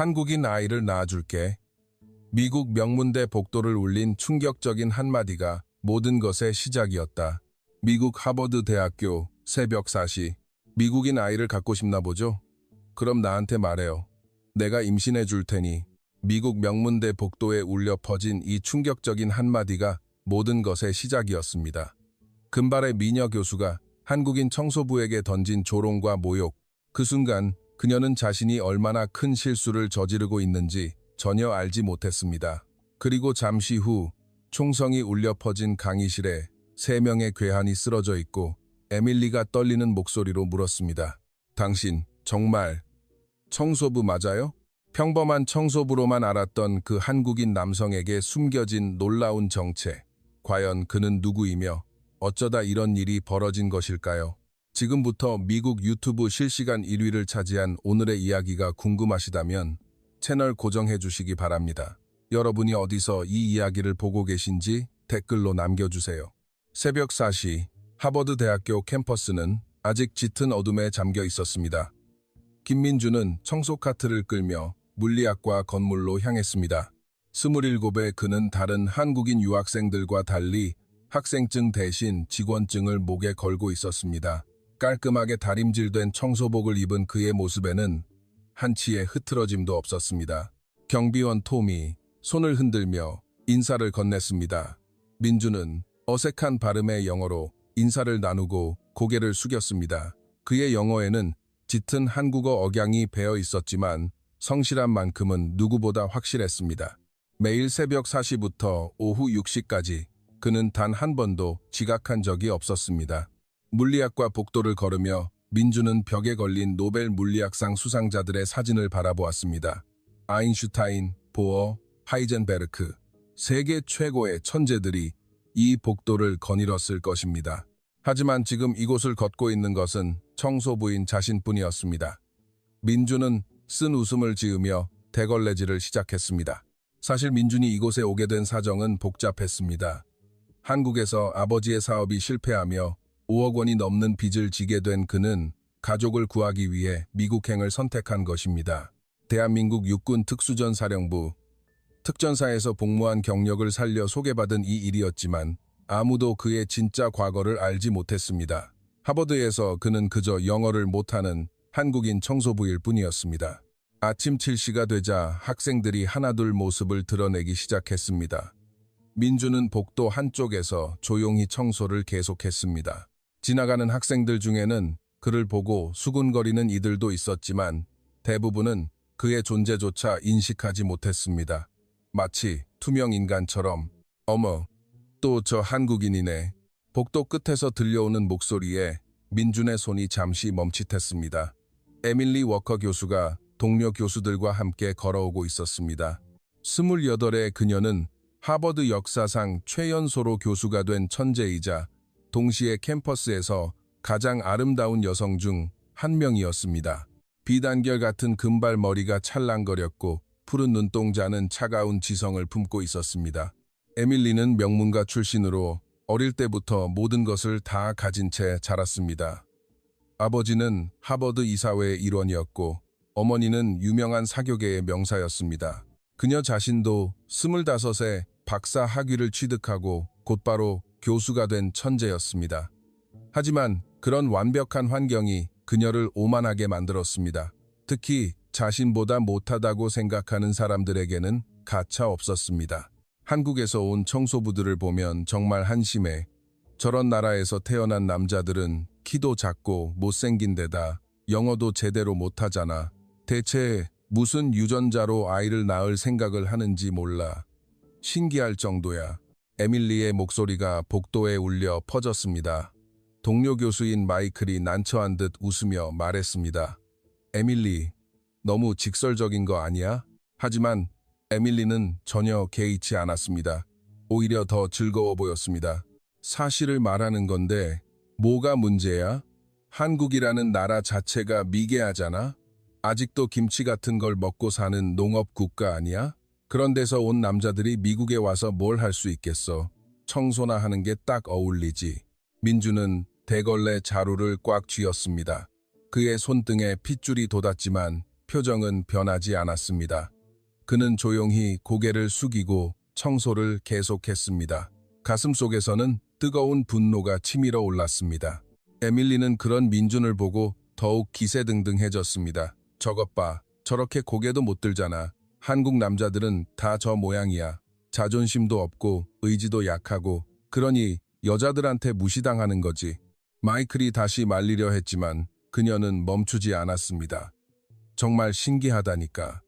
한국인 아이를 낳아줄게. 미국 명문대 복도를 울린 충격적인 한마디가 모든 것의 시작이었다. 미국 하버드 대학교 새벽 4시. 미국인 아이를 갖고 싶나 보죠? 그럼 나한테 말해요. 내가 임신해 줄 테니. 미국 명문대 복도에 울려 퍼진 이 충격적인 한마디가 모든 것의 시작이었습니다. 금발의 미녀 교수가 한국인 청소부에게 던진 조롱과 모욕. 그 순간 그녀는 자신이 얼마나 큰 실수를 저지르고 있는지 전혀 알지 못했습니다. 그리고 잠시 후 총성이 울려 퍼진 강의실에 3명의 괴한이 쓰러져 있고 에밀리가 떨리는 목소리로 물었습니다. 당신 정말 청소부 맞아요? 평범한 청소부로만 알았던 그 한국인 남성에게 숨겨진 놀라운 정체. 과연 그는 누구이며 어쩌다 이런 일이 벌어진 것일까요? 지금부터 미국 유튜브 실시간 1위를 차지한 오늘의 이야기가 궁금하시다면 채널 고정해 주시기 바랍니다. 여러분이 어디서 이 이야기를 보고 계신지 댓글로 남겨주세요. 새벽 4시 하버드 대학교 캠퍼스는 아직 짙은 어둠에 잠겨 있었습니다. 김민주는 청소 카트를 끌며 물리학과 건물로 향했습니다. 27의 그는 다른 한국인 유학생들과 달리 학생증 대신 직원증을 목에 걸고 있었습니다. 깔끔하게 다림질된 청소복을 입은 그의 모습에는 한치의 흐트러짐도 없었습니다. 경비원 톰이 손을 흔들며 인사를 건넸습니다. 민주는 어색한 발음의 영어로 인사를 나누고 고개를 숙였습니다. 그의 영어에는 짙은 한국어 억양이 배어 있었지만 성실한 만큼은 누구보다 확실했습니다. 매일 새벽 4시부터 오후 6시까지 그는 단 한 번도 지각한 적이 없었습니다. 물리학과 복도를 걸으며 민주는 벽에 걸린 노벨 물리학상 수상자들의 사진을 바라보았습니다. 아인슈타인, 보어, 하이젠베르크, 세계 최고의 천재들이 이 복도를 거닐었을 것입니다. 하지만 지금 이곳을 걷고 있는 것은 청소부인 자신뿐이었습니다. 민주는 쓴 웃음을 지으며 대걸레질을 시작했습니다. 사실 민준이 이곳에 오게 된 사정은 복잡했습니다. 한국에서 아버지의 사업이 실패하며 5억 원이 넘는 빚을 지게 된 그는 가족을 구하기 위해 미국행을 선택한 것입니다. 대한민국 육군 특수전사령부 특전사에서 복무한 경력을 살려 소개받은 이 일이었지만 아무도 그의 진짜 과거를 알지 못했습니다. 하버드에서 그는 그저 영어를 못하는 한국인 청소부일 뿐이었습니다. 아침 7시가 되자 학생들이 하나둘 모습을 드러내기 시작했습니다. 민주는 복도 한쪽에서 조용히 청소를 계속했습니다. 지나가는 학생들 중에는 그를 보고 수군거리는 이들도 있었지만 대부분은 그의 존재조차 인식하지 못했습니다. 마치 투명 인간처럼 어머, 또 저 한국인이네. 복도 끝에서 들려오는 목소리에 민준의 손이 잠시 멈칫했습니다. 에밀리 워커 교수가 동료 교수들과 함께 걸어오고 있었습니다. 28의 그녀는 하버드 역사상 최연소로 교수가 된 천재이자 동시에 캠퍼스에서 가장 아름다운 여성 중 한 명이었습니다. 비단결 같은 금발 머리가 찰랑거렸고 푸른 눈동자는 차가운 지성을 품고 있었습니다. 에밀리는 명문가 출신으로 어릴 때부터 모든 것을 다 가진 채 자랐습니다. 아버지는 하버드 이사회의 일원이었고 어머니는 유명한 사교계의 명사였습니다. 그녀 자신도 25에 박사 학위를 취득하고 곧바로 교수가 된 천재였습니다. 하지만 그런 완벽한 환경이 그녀를 오만하게 만들었습니다. 특히 자신보다 못하다고 생각하는 사람들에게는 가차 없었습니다. 한국에서 온 청소부들을 보면 정말 한심해. 저런 나라에서 태어난 남자들은 키도 작고 못생긴 데다 영어도 제대로 못하잖아. 대체 무슨 유전자로 아이를 낳을 생각을 하는지 몰라. 신기할 정도야. 에밀리의 목소리가 복도에 울려 퍼졌습니다. 동료 교수인 마이클이 난처한 듯 웃으며 말했습니다. 에밀리, 너무 직설적인 거 아니야? 하지만 에밀리는 전혀 개의치 않았습니다. 오히려 더 즐거워 보였습니다. 사실을 말하는 건데 뭐가 문제야? 한국이라는 나라 자체가 미개하잖아? 아직도 김치 같은 걸 먹고 사는 농업 국가 아니야? 그런 데서 온 남자들이 미국에 와서 뭘 할 수 있겠어. 청소나 하는 게 딱 어울리지. 민주는 대걸레 자루를 꽉 쥐었습니다. 그의 손등에 핏줄이 돋았지만 표정은 변하지 않았습니다. 그는 조용히 고개를 숙이고 청소를 계속했습니다. 가슴속에서는 뜨거운 분노가 치밀어 올랐습니다. 에밀리는 그런 민준을 보고 더욱 기세등등해졌습니다. 저것 봐. 저렇게 고개도 못 들잖아. 한국 남자들은 다 저 모양이야. 자존심도 없고 의지도 약하고 그러니 여자들한테 무시당하는 거지. 마이클이 다시 말리려 했지만 그녀는 멈추지 않았습니다. 정말 신기하다니까.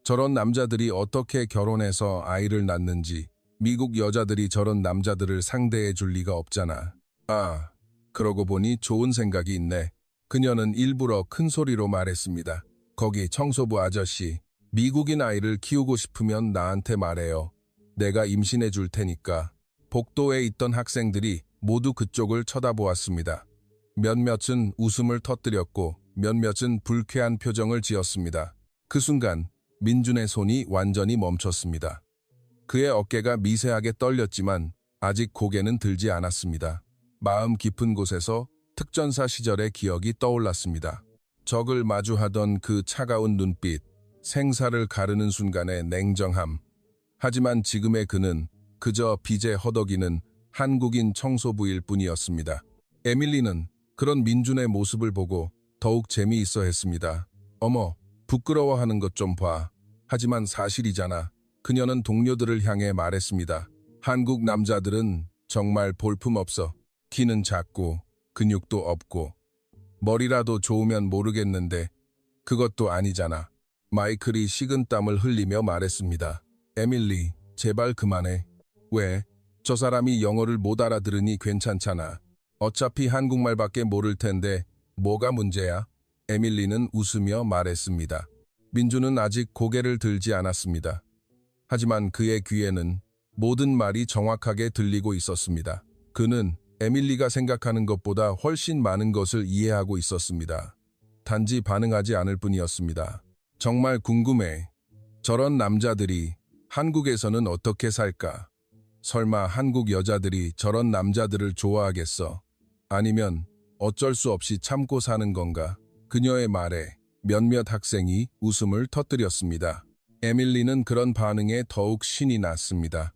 저런 남자들이 어떻게 결혼해서 아이를 낳는지 미국 여자들이 저런 남자들을 상대해 줄 리가 없잖아. 아, 그러고 보니 좋은 생각이 있네. 그녀는 일부러 큰 소리로 말했습니다. 거기 청소부 아저씨, 미국인 아이를 키우고 싶으면 나한테 말해요. 내가 임신해 줄 테니까. 복도에 있던 학생들이 모두 그쪽을 쳐다보았습니다. 몇몇은 웃음을 터뜨렸고 몇몇은 불쾌한 표정을 지었습니다. 그 순간 민준의 손이 완전히 멈췄습니다. 그의 어깨가 미세하게 떨렸지만 아직 고개는 들지 않았습니다. 마음 깊은 곳에서 특전사 시절의 기억이 떠올랐습니다. 적을 마주하던 그 차가운 눈빛, 생사를 가르는 순간의 냉정함. 하지만 지금의 그는 그저 빚에 허덕이는 한국인 청소부일 뿐이었습니다. 에밀리는 그런 민준의 모습을 보고 더욱 재미있어 했습니다. 어머, 부끄러워하는 것 좀 봐. 하지만 사실이잖아. 그녀는 동료들을 향해 말했습니다. 한국 남자들은 정말 볼품없어. 키는 작고 근육도 없고 머리라도 좋으면 모르겠는데 그것도 아니잖아. 마이클이 식은땀을 흘리며 말했습니다. 에밀리, 제발 그만해. 왜? 저 사람이 영어를 못 알아들으니 괜찮잖아. 어차피 한국말밖에 모를 텐데 뭐가 문제야? 에밀리는 웃으며 말했습니다. 민준은 아직 고개를 들지 않았습니다. 하지만 그의 귀에는 모든 말이 정확하게 들리고 있었습니다. 그는 에밀리가 생각하는 것보다 훨씬 많은 것을 이해하고 있었습니다. 단지 반응하지 않을 뿐이었습니다. 정말 궁금해. 저런 남자들이 한국에서는 어떻게 살까? 설마 한국 여자들이 저런 남자들을 좋아하겠어? 아니면 어쩔 수 없이 참고 사는 건가? 그녀의 말에 몇몇 학생이 웃음을 터뜨렸습니다. 에밀리는 그런 반응에 더욱 신이 났습니다.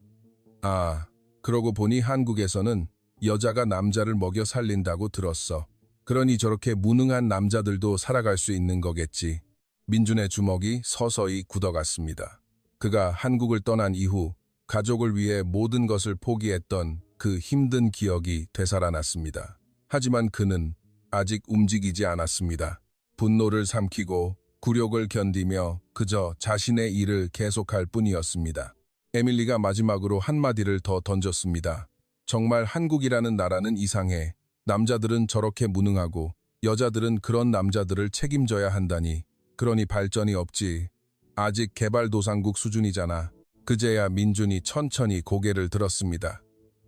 아, 그러고 보니 한국에서는 여자가 남자를 먹여 살린다고 들었어. 그러니 저렇게 무능한 남자들도 살아갈 수 있는 거겠지. 민준의 주먹이 서서히 굳어갔습니다. 그가 한국을 떠난 이후 가족을 위해 모든 것을 포기했던 그 힘든 기억이 되살아났습니다. 하지만 그는 아직 움직이지 않았습니다. 분노를 삼키고 굴욕을 견디며 그저 자신의 일을 계속할 뿐이었습니다. 에밀리가 마지막으로 한마디를 더 던졌습니다. 정말 한국이라는 나라는 이상해. 남자들은 저렇게 무능하고 여자들은 그런 남자들을 책임져야 한다니. 그러니 발전이 없지. 아직 개발도상국 수준이잖아. 그제야 민준이 천천히 고개를 들었습니다.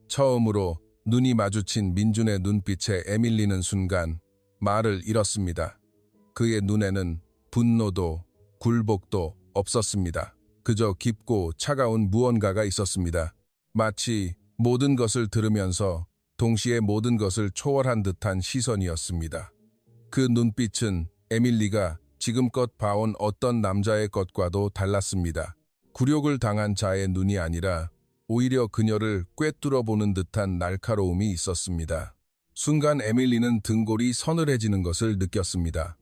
처음으로 눈이 마주친 민준의 눈빛에 에밀리는 순간 말을 잃었습니다. 그의 눈에는 분노도 굴복도 없었습니다. 그저 깊고 차가운 무언가가 있었습니다. 마치 모든 것을 들으면서 동시에 모든 것을 초월한 듯한 시선이었습니다. 그 눈빛은 에밀리가 지금껏 봐온 어떤 남자의 것과도 달랐습니다. 굴욕을 당한 자의 눈이 아니라 오히려 그녀를 꿰뚫어보는 듯한 날카로움이 있었습니다. 순간 에밀리는 등골이 서늘해지는 것을 느꼈습니다.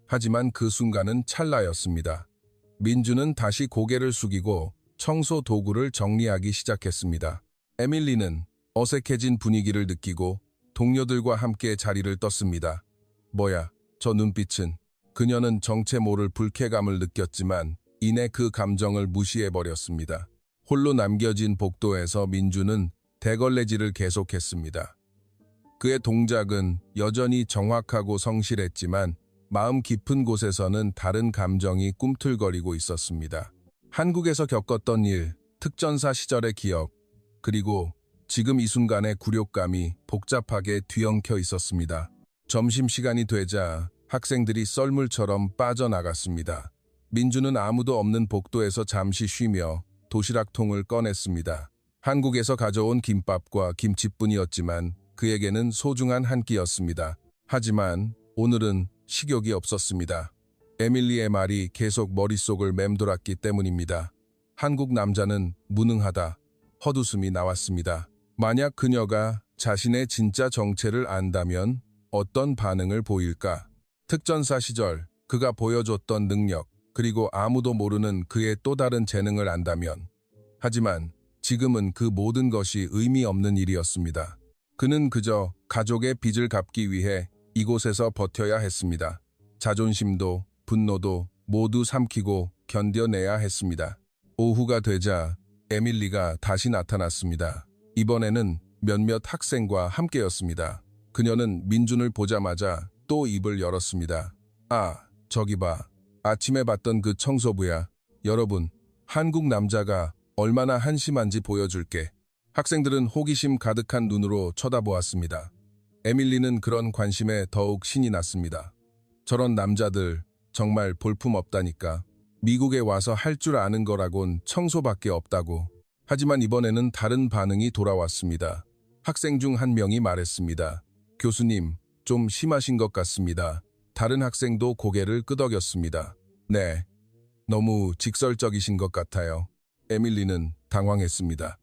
하지만 그 순간은 찰나였습니다. 민준은 다시 고개를 숙이고 청소 도구를 정리하기 시작했습니다. 에밀리는 어색해진 분위기를 느끼고 동료들과 함께 자리를 떴습니다. 뭐야, 저 눈빛은? 그녀는 정체 모를 불쾌감을 느꼈지만 이내 그 감정을 무시해버렸습니다. 홀로 남겨진 복도에서 민준은 대걸레질을 계속했습니다. 그의 동작은 여전히 정확하고 성실했지만 마음 깊은 곳에서는 다른 감정이 꿈틀거리고 있었습니다. 한국에서 겪었던 일, 특전사 시절의 기억, 그리고 지금 이 순간의 굴욕감이 복잡하게 뒤엉켜 있었습니다. 점심시간이 되자 학생들이 썰물처럼 빠져나갔습니다. 민준은 아무도 없는 복도에서 잠시 쉬며 도시락통을 꺼냈습니다. 한국에서 가져온 김밥과 김치뿐이었지만 그에게는 소중한 한 끼였습니다. 하지만 오늘은 식욕이 없었습니다. 에밀리의 말이 계속 머릿속을 맴돌았기 때문입니다. 한국 남자는 무능하다. 헛웃음이 나왔습니다. 만약 그녀가 자신의 진짜 정체를 안다면 어떤 반응을 보일까? 특전사 시절 그가 보여줬던 능력, 그리고 아무도 모르는 그의 또 다른 재능을 안다면. 하지만 지금은 그 모든 것이 의미 없는 일이었습니다. 그는 그저 가족의 빚을 갚기 위해 이곳에서 버텨야 했습니다. 자존심도 분노도 모두 삼키고 견뎌내야 했습니다. 오후가 되자 에밀리가 다시 나타났습니다. 이번에는 몇몇 학생과 함께였습니다. 그녀는 민준을 보자마자 또 입을 열었습니다. 아, 저기 봐. 아침에 봤던 그 청소부야. 여러분, 한국 남자가 얼마나 한심한지 보여줄게. 학생들은 호기심 가득한 눈으로 쳐다보았습니다. 에밀리는 그런 관심에 더욱 신이 났습니다. 저런 남자들 정말 볼품없다니까. 미국에 와서 할 줄 아는 거라곤 청소밖에 없다고. 하지만 이번에는 다른 반응이 돌아왔습니다. 학생 중 한 명이 말했습니다. 교수님, 좀 심하신 것 같습니다. 다른 학생도 고개를 끄덕였습니다. 네, 너무 직설적이신 것 같아요. 에밀리는 당황했습니다.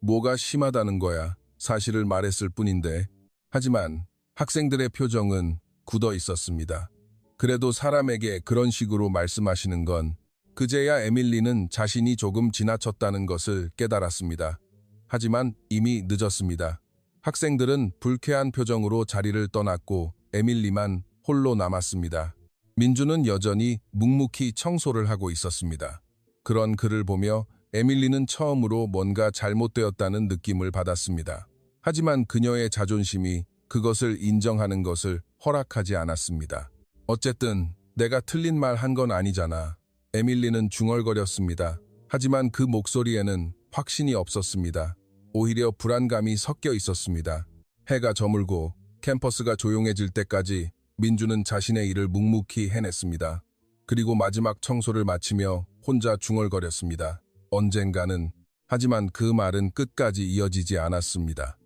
뭐가 심하다는 거야? 사실을 말했을 뿐인데. 하지만 학생들의 표정은 굳어 있었습니다. 그래도 사람에게 그런 식으로 말씀하시는 건 그제야 에밀리는 자신이 조금 지나쳤다는 것을 깨달았습니다. 하지만 이미 늦었습니다. 학생들은 불쾌한 표정으로 자리를 떠났고 에밀리만 홀로 남았습니다. 민주는 여전히 묵묵히 청소를 하고 있었습니다. 그런 그를 보며 에밀리는 처음으로 뭔가 잘못되었다는 느낌을 받았습니다. 하지만 그녀의 자존심이 그것을 인정하는 것을 허락하지 않았습니다. 어쨌든 내가 틀린 말 한 건 아니잖아. 에밀리는 중얼거렸습니다. 하지만 그 목소리에는 확신이 없었습니다. 오히려 불안감이 섞여 있었습니다. 해가 저물고 캠퍼스가 조용해질 때까지 민주는 자신의 일을 묵묵히 해냈습니다. 그리고 마지막 청소를 마치며 혼자 중얼거렸습니다. 언젠가는. 하지만 그 말은 끝까지 이어지지 않았습니다.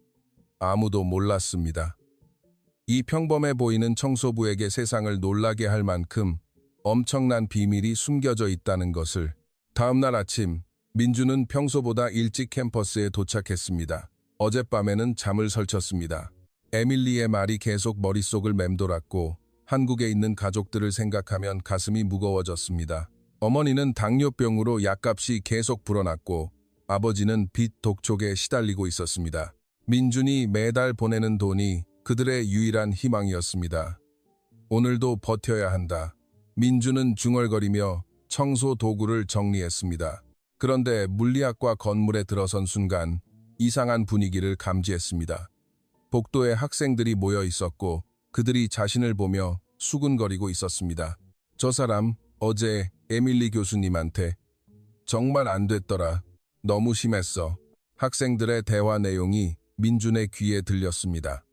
아무도 몰랐습니다. 이 평범해 보이는 청소부에게 세상을 놀라게 할 만큼 엄청난 비밀이 숨겨져 있다는 것을. 다음 날 아침, 민주는 평소보다 일찍 캠퍼스에 도착했습니다. 어젯밤에는 잠을 설쳤습니다. 에밀리의 말이 계속 머릿속을 맴돌았고 한국에 있는 가족들을 생각하면 가슴이 무거워졌습니다. 어머니는 당뇨병으로 약값이 계속 불어났고 아버지는 빚 독촉에 시달리고 있었습니다. 민준이 매달 보내는 돈이 그들의 유일한 희망이었습니다. 오늘도 버텨야 한다. 민준은 중얼거리며 청소 도구를 정리했습니다. 그런데 물리학과 건물에 들어선 순간 이상한 분위기를 감지했습니다. 복도에 학생들이 모여 있었고 그들이 자신을 보며 수군거리고 있었습니다. 저 사람 어제 에밀리 교수님한테 정말 안 됐더라. 너무 심했어. 학생들의 대화 내용이 민준의 귀에 들렸습니다.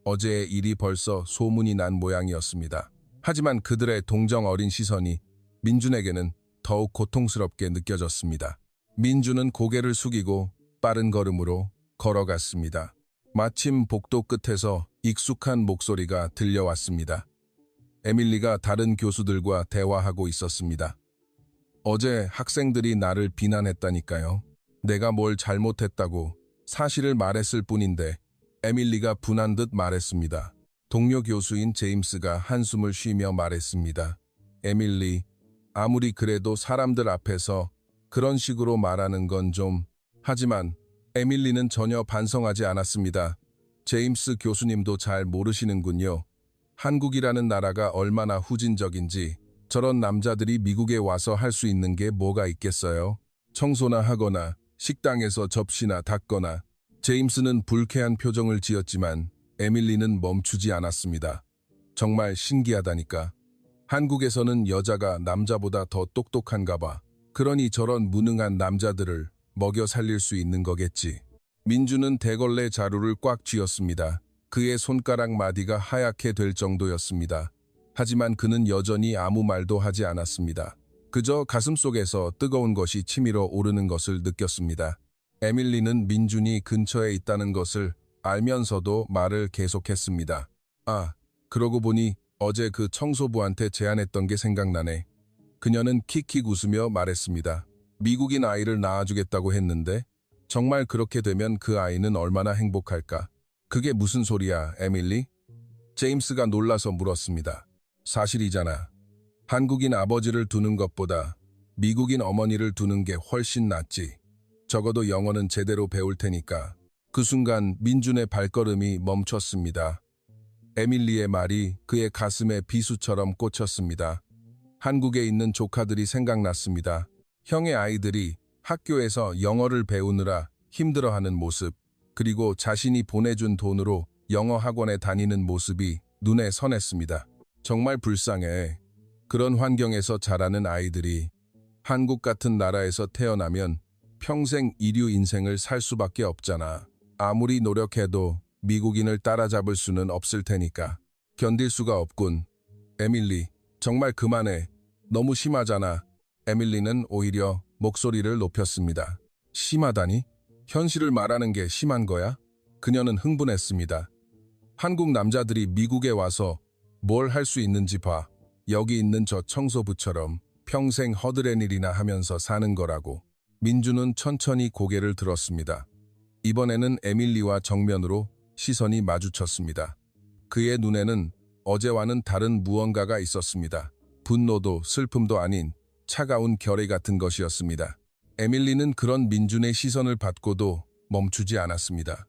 어제의 일이 벌써 소문이 난 모양이었습니다. 하지만 그들의 동정 어린 시선이 민준에게는 더욱 고통스럽게 느껴졌습니다. 민준은 고개를 숙이고 빠른 걸음으로 걸어갔습니다. 마침 복도 끝에서 익숙한 목소리가 들려왔습니다. 에밀리가 다른 교수들과 대화하고 있었습니다. 어제 학생들이 나를 비난했다니까요. 내가 뭘 잘못했다고 사실을 말했을 뿐인데. 에밀리가 분한 듯 말했습니다. 동료 교수인 제임스가 한숨을 쉬며 말했습니다. 에밀리, 아무리 그래도 사람들 앞에서 그런 식으로 말하는 건 좀. 하지만 에밀리는 전혀 반성하지 않았습니다. 제임스 교수님도 잘 모르시는군요. 한국이라는 나라가 얼마나 후진적인지. 저런 남자들이 미국에 와서 할 수 있는 게 뭐가 있겠어요? 청소나 하거나 식당에서 접시나 닦거나. 제임스는 불쾌한 표정을 지었지만 에밀리는 멈추지 않았습니다. 정말 신기하다니까. 한국에서는 여자가 남자보다 더 똑똑한가 봐. 그러니 저런 무능한 남자들을 먹여 살릴 수 있는 거겠지. 민주는 대걸레 자루를 꽉 쥐었습니다. 그의 손가락 마디가 하얗게 될 정도였습니다. 하지만 그는 여전히 아무 말도 하지 않았습니다. 그저 가슴속에서 뜨거운 것이 치밀어 오르는 것을 느꼈습니다. 에밀리는 민준이 근처에 있다는 것을 알면서도 말을 계속했습니다. 아, 그러고 보니 어제 그 청소부한테 제안했던 게 생각나네. 그녀는 킥킥 웃으며 말했습니다. 미국인 아이를 낳아주겠다고 했는데 정말 그렇게 되면 그 아이는 얼마나 행복할까? 그게 무슨 소리야, 에밀리? 제임스가 놀라서 물었습니다. 사실이잖아. 한국인 아버지를 두는 것보다 미국인 어머니를 두는 게 훨씬 낫지. 적어도 영어는 제대로 배울 테니까. 그 순간 민준의 발걸음이 멈췄습니다. 에밀리의 말이 그의 가슴에 비수처럼 꽂혔습니다. 한국에 있는 조카들이 생각났습니다. 형의 아이들이 학교에서 영어를 배우느라 힘들어하는 모습, 그리고 자신이 보내준 돈으로 영어 학원에 다니는 모습이 눈에 선했습니다. 정말 불쌍해. 그런 환경에서 자라는 아이들이 한국 같은 나라에서 태어나면 평생 이류 인생을 살 수밖에 없잖아. 아무리 노력해도 미국인을 따라잡을 수는 없을 테니까. 견딜 수가 없군. 에밀리, 정말 그만해. 너무 심하잖아. 에밀리는 오히려 목소리를 높였습니다. 심하다니? 현실을 말하는 게 심한 거야? 그녀는 흥분했습니다. 한국 남자들이 미국에 와서 뭘 할 수 있는지 봐. 여기 있는 저 청소부처럼 평생 허드렛 일이나 하면서 사는 거라고. 민주는 천천히 고개를 들었습니다. 이번에는 에밀리와 정면으로 시선이 마주쳤습니다. 그의 눈에는 어제와는 다른 무언가가 있었습니다. 분노도 슬픔도 아닌 차가운 결의 같은 것이었습니다. 에밀리는 그런 민준의 시선을 받고도 멈추지 않았습니다.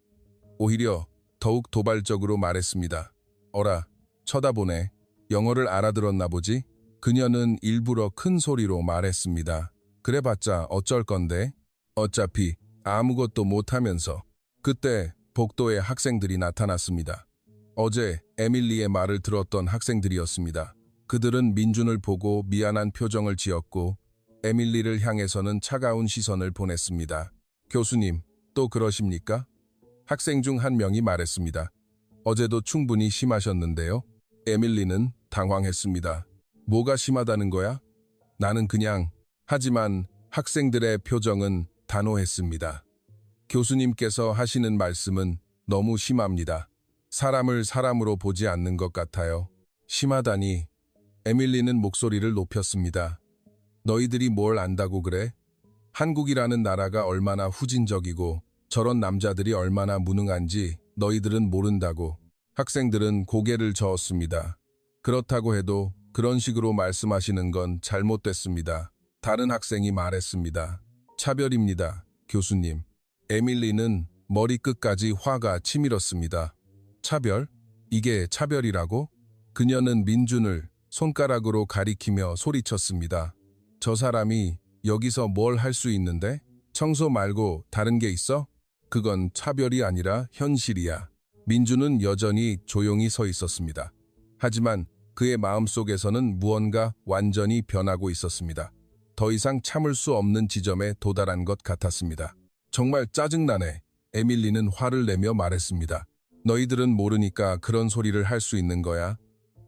오히려 더욱 도발적으로 말했습니다. 어라, 쳐다보네. 영어를 알아들었나 보지? 그녀는 일부러 큰 소리로 말했습니다. 그래봤자 어쩔 건데? 어차피 아무것도 못하면서. 그때 복도에 학생들이 나타났습니다. 어제 에밀리의 말을 들었던 학생들이었습니다. 그들은 민준을 보고 미안한 표정을 지었고 에밀리를 향해서는 차가운 시선을 보냈습니다. 교수님, 또 그러십니까? 학생 중 한 명이 말했습니다. 어제도 충분히 심하셨는데요. 에밀리는 당황했습니다. 뭐가 심하다는 거야? 나는 그냥... 하지만 학생들의 표정은 단호했습니다. 교수님께서 하시는 말씀은 너무 심합니다. 사람을 사람으로 보지 않는 것 같아요. 심하다니. 에밀리는 목소리를 높였습니다. 너희들이 뭘 안다고 그래? 한국이라는 나라가 얼마나 후진적이고 저런 남자들이 얼마나 무능한지 너희들은 모른다고. 학생들은 고개를 저었습니다. 그렇다고 해도 그런 식으로 말씀하시는 건 잘못됐습니다. 다른 학생이 말했습니다. 차별입니다, 교수님. 에밀리는 머리끝까지 화가 치밀었습니다. 차별? 이게 차별이라고? 그녀는 민준을 손가락으로 가리키며 소리쳤습니다. 저 사람이 여기서 뭘 할 수 있는데? 청소 말고 다른 게 있어? 그건 차별이 아니라 현실이야. 민준은 여전히 조용히 서 있었습니다. 하지만 그의 마음속에서는 무언가 완전히 변하고 있었습니다. 더 이상 참을 수 없는 지점에 도달한 것 같았습니다. 정말 짜증나네. 에밀리는 화를 내며 말했습니다. 너희들은 모르니까 그런 소리를 할 수 있는 거야.